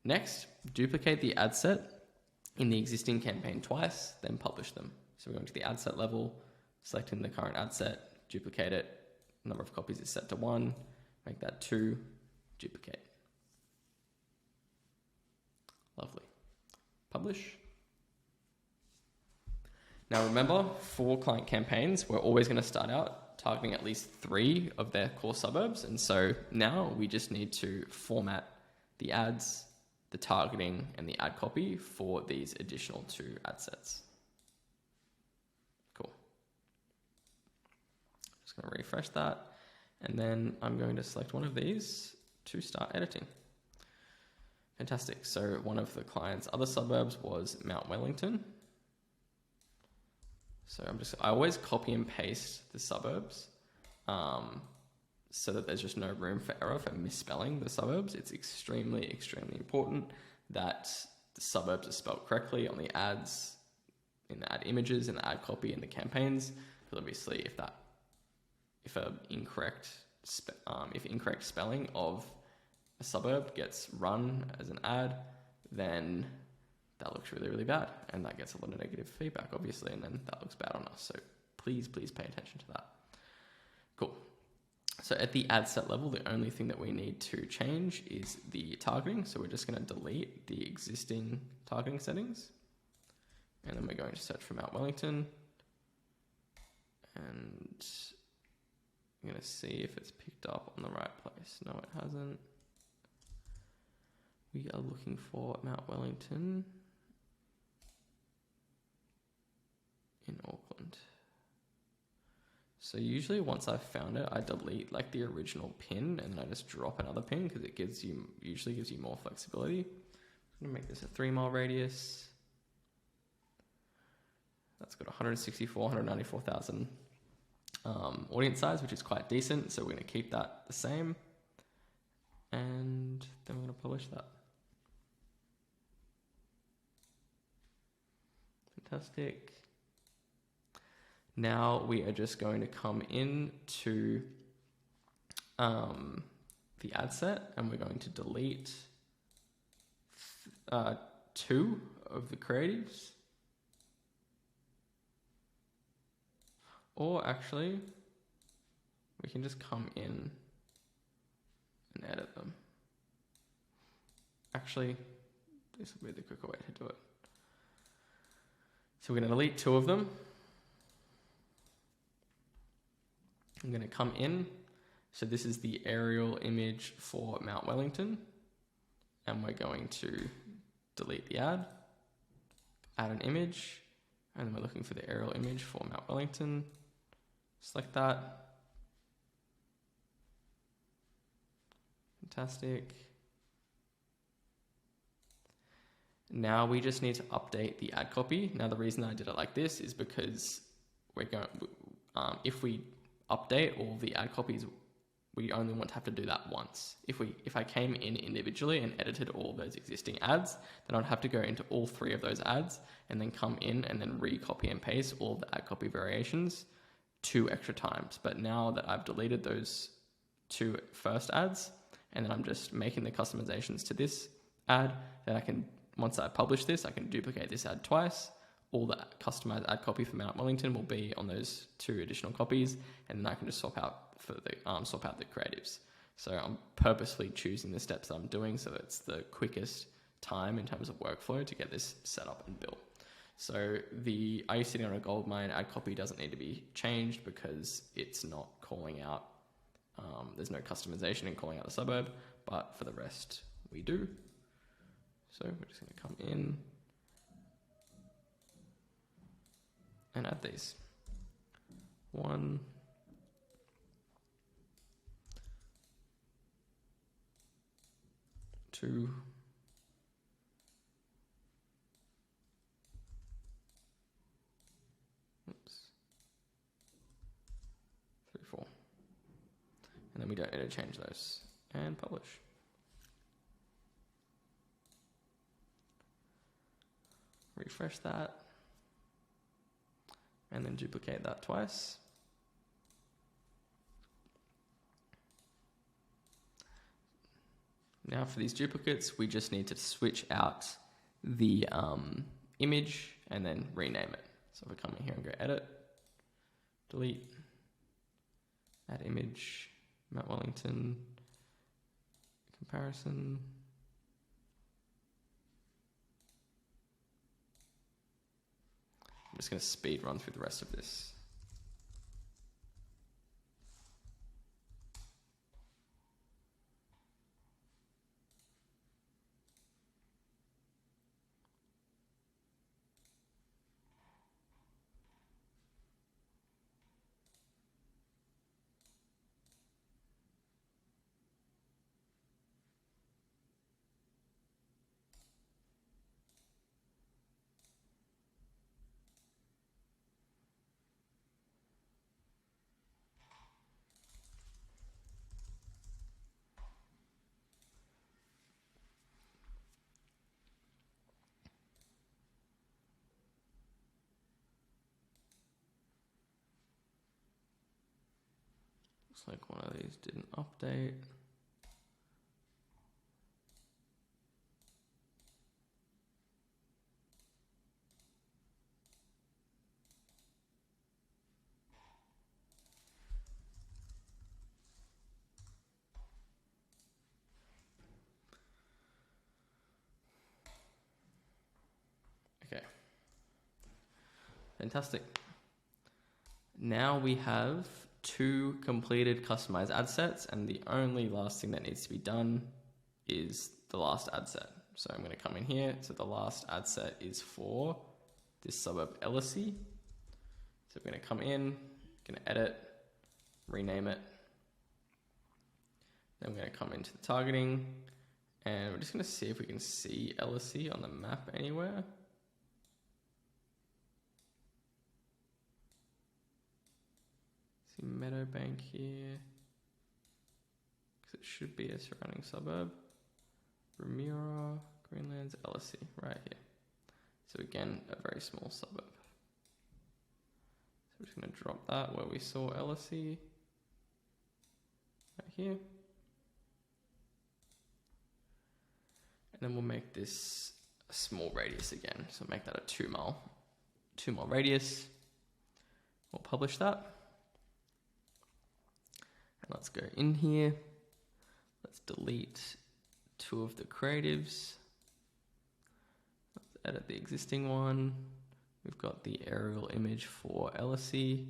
Next, duplicate the ad set in the existing campaign twice, then publish them. So we're going to the ad set level, selecting the current ad set, duplicate it. Number of copies is set to 1, make that 2, duplicate. Lovely. Publish. Now remember, for client campaigns, we're always going to start out targeting at least 3 of their core suburbs. And so now we just need to format the ads, the targeting, and the ad copy for these additional 2 ad sets. Cool. Just going to refresh that. And then I'm going to select one of these to start editing. Fantastic. So one of the client's other suburbs was Mount Wellington. So I always copy and paste the suburbs so that there's just no room for error for misspelling the suburbs. It's extremely, extremely important that the suburbs are spelled correctly on the ads, in the ad images, in the ad copy, in the campaigns. Because obviously if incorrect spelling of a suburb gets run as an ad, then that looks really, really bad. And that gets a lot of negative feedback, obviously, and then that looks bad on us. So please, please pay attention to that. Cool. So at the ad set level, the only thing that we need to change is the targeting. So we're just going to delete the existing targeting settings. And then we're going to search for Mount Wellington. And I'm going to see if it's picked up on the right place. No, it hasn't. We are looking for Mount Wellington in Auckland. So usually once I've found it, I delete like the original pin and then I just drop another pin because it usually gives you more flexibility. I'm going to make this a 3-mile radius. That's got 194,000 audience size, which is quite decent. So we're going to keep that the same. And then we're going to publish that. Fantastic. Now we are just going to come into the ad set and we're going to delete 2 of the creatives. Or actually, we can just come in and edit them. Actually, this will be the quicker way to do it. So we're going to delete 2 of them. I'm going to come in. So this is the aerial image for Mount Wellington. And we're going to delete the ad, add an image. And then we're looking for the aerial image for Mount Wellington. Select that. Fantastic. Now we just need to update the ad copy. Now the reason I did it like this is because we're going, if we update all the ad copies, we only want to have to do that once. If I came in individually and edited all those existing ads, then I'd have to go into all 3 of those ads and then come in and then re-copy and paste all the ad copy variations 2 extra times. But now that I've deleted those 2 first ads, and then I'm just making the customizations to this ad, then I can, once I publish this, I can duplicate this ad twice. All the customized ad copy for Mount Wellington will be on those 2 additional copies, and then I can just swap out the creatives. So I'm purposely choosing the steps that I'm doing so that it's the quickest time in terms of workflow to get this set up and built. So the Are You Sitting on a Gold Mine ad copy doesn't need to be changed because it's not calling out, there's no customization in calling out the suburb, but for the rest we do. So we're just going to come in and add these. 1, 2, 3, 4. And then we don't interchange those. And publish. Refresh that. And then duplicate that twice. Now for these duplicates, we just need to switch out the image and then rename it. So if we come in here and go edit, delete, add image, Mount Wellington, comparison. I'm just going to speed run through the rest of this. Looks like one of these didn't update. Okay. Fantastic. Now we have 2 completed customized ad sets, and the only last thing that needs to be done is the last ad set. So I'm going to come in here. So the last ad set is for this suburb Ellisy. So we're going to come in, going to edit, rename it. Then we're going to come into the targeting, and we're just going to see if we can see Ellisy on the map anywhere. See Meadowbank here, because it should be a surrounding suburb. Remuera, Greenlands, Ellisy, right here. So again, a very small suburb. So we're just going to drop that where we saw Ellisy, right here. And then we'll make this a small radius again. So make that a 2 mile radius. We'll publish that. And let's go in here. Let's delete 2 of the creatives. Let's edit the existing one. We've got the aerial image for Ellisy.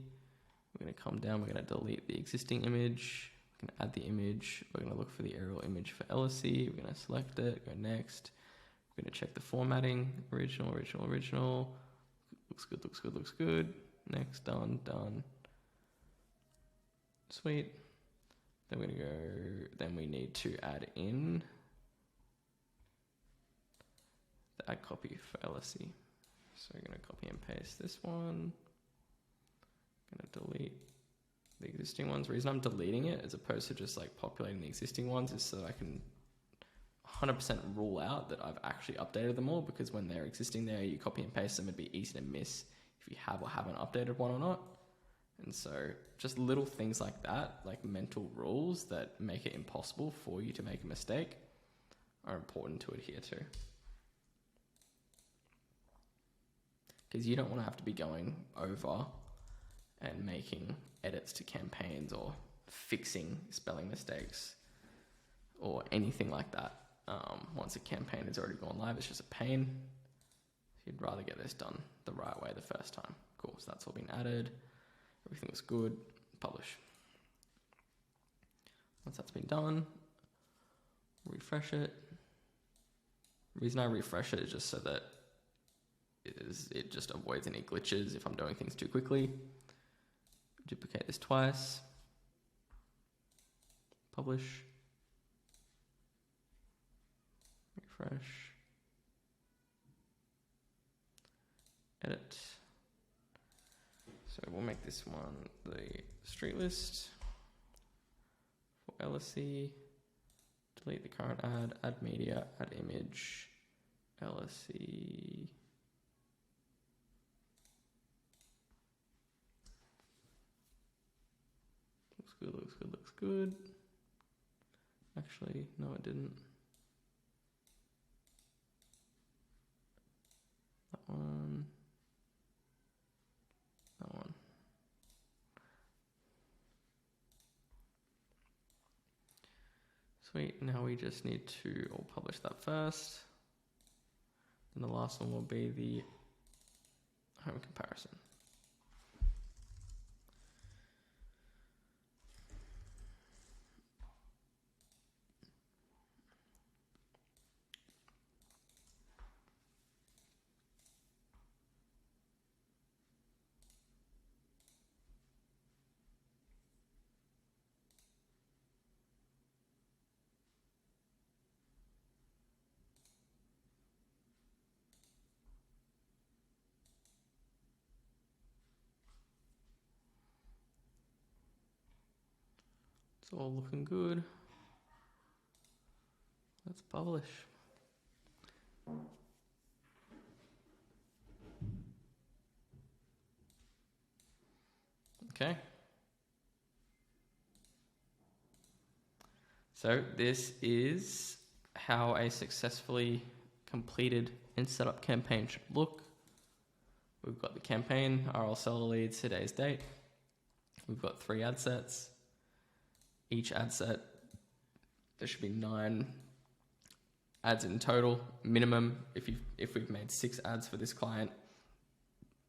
We're going to come down. We're going to delete the existing image. We're going to add the image. We're going to look for the aerial image for Ellisy. We're going to select it. Go next. We're going to check the formatting. Original. Looks good, looks good, looks good. Next, done, done. Sweet. Then we're gonna go, then we need to add in the ad copy for LSE. So we're gonna copy and paste this one. Gonna delete the existing ones. The reason I'm deleting it as opposed to just like populating the existing ones is so that I can 100% rule out that I've actually updated them all, because when they're existing there, you copy and paste them, it'd be easy to miss if you have or haven't updated one or not. And so just little things like that, like mental rules that make it impossible for you to make a mistake, are important to adhere to. Because you don't want to have to be going over and making edits to campaigns or fixing spelling mistakes or anything like that. Once a campaign has already gone live, it's just a pain. So you'd rather get this done the right way the first time. Cool, so that's all been added. Everything looks good. Publish. Once that's been done, refresh it. The reason I refresh it is just so that it just avoids any glitches if I'm doing things too quickly. Duplicate this twice. Publish. Refresh. Edit. So we'll make this one the street list for LSE. Delete the current ad, add media, add image, LSE. Looks good, looks good, looks good. Actually, no, it didn't. That one. That one. Sweet, now we just need to all publish that first. And the last one will be the home comparison. It's all looking good. Let's publish. Okay. So this is how a successfully completed and set up campaign should look. We've got the campaign, RL seller leads, today's date. We've got 3 ad sets. Each ad set, there should be 9 ads in total, minimum. If we've made 6 ads for this client,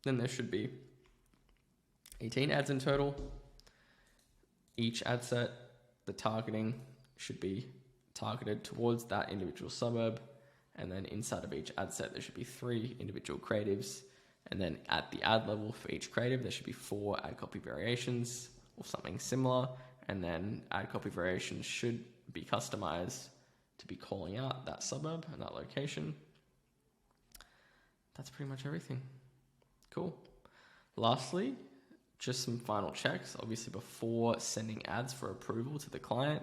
then there should be 18 ads in total. Each ad set, the targeting should be targeted towards that individual suburb. And then inside of each ad set, there should be 3 individual creatives. And then at the ad level for each creative, there should be 4 ad copy variations or something similar. And then ad copy variations should be customized to be calling out that suburb and that location. That's pretty much everything. Cool. Lastly, just some final checks. Obviously, before sending ads for approval to the client,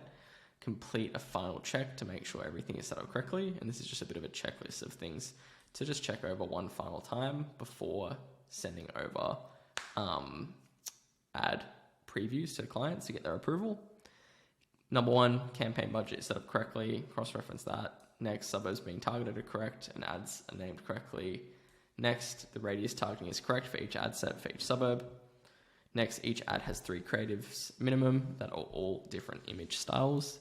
complete a final check to make sure everything is set up correctly. And this is just a bit of a checklist of things to just check over one final time before sending over ad previews to the clients to get their approval. Number 1, campaign budget is set up correctly, cross-reference that. Next, suburbs being targeted are correct and ads are named correctly. Next, the radius targeting is correct for each ad set for each suburb. Next, each ad has 3 creatives minimum that are all different image styles.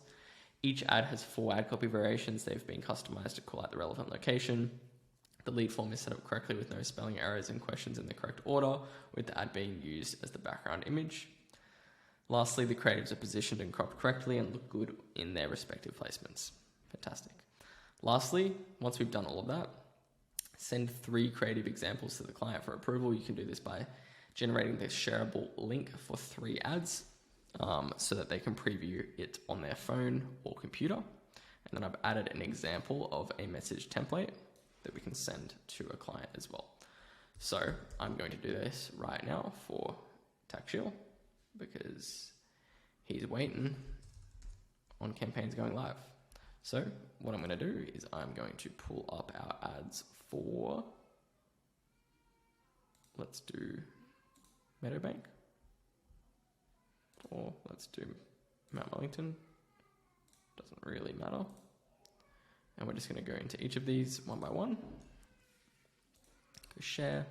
Each ad has 4 ad copy variations. They've been customized to call out the relevant location. The lead form is set up correctly with no spelling errors and questions in the correct order, with the ad being used as the background image. Lastly, the creatives are positioned and cropped correctly and look good in their respective placements. Fantastic. Lastly, once we've done all of that, Send 3 creative examples to the client for approval. You can do this by generating this shareable link for 3 ads so that they can preview it on their phone or computer. And then I've added an example of a message template that we can send to a client as well. So I'm going to do this right now for Takshil because he's waiting on campaigns going live. So what I'm going to do is I'm going to pull up our ads for, let's do Meadowbank, or let's do Mount Wellington, doesn't really matter. And we're just going to go into each of these one by one, go share,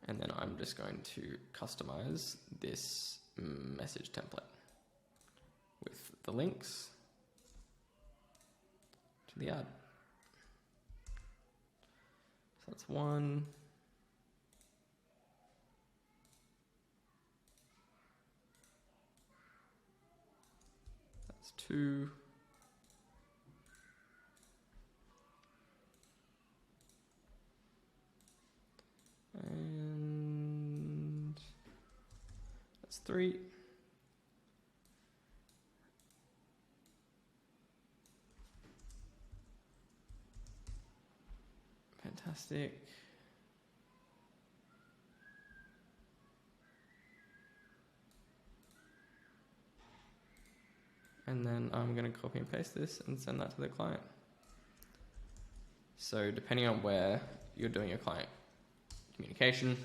and then I'm just going to customize this message template with the links to the ad. So that's 1. That's 2. And that's 3. Fantastic. And then I'm going to copy and paste this and send that to the client. So depending on where you're doing your client communication,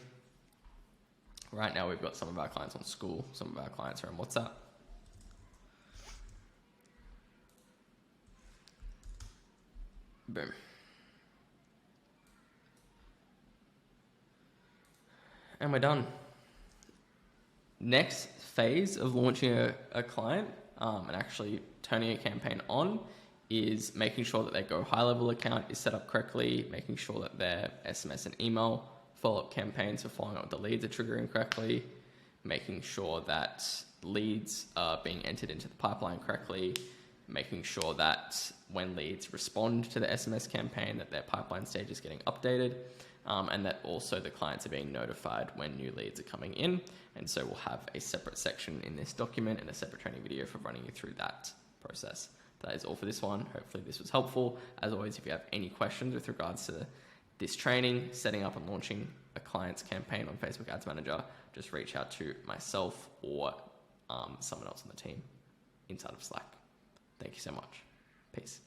right now we've got some of our clients on school, some of our clients are on WhatsApp. Boom. And we're done. Next phase of launching a client and actually turning a campaign on is making sure that their Go High Level account is set up correctly, making sure that their SMS and email follow-up campaigns for following up with the leads are triggering correctly, making sure that leads are being entered into the pipeline correctly, making sure that when leads respond to the SMS campaign that their pipeline stage is getting updated, and that also the clients are being notified when new leads are coming in. And so we'll have a separate section in this document and a separate training video for running you through that process. That is all for this one. Hopefully this was helpful. As always, if you have any questions with regards to this training, setting up and launching a client's campaign on Facebook Ads Manager, just reach out to myself or someone else on the team inside of Slack. Thank you so much. Peace.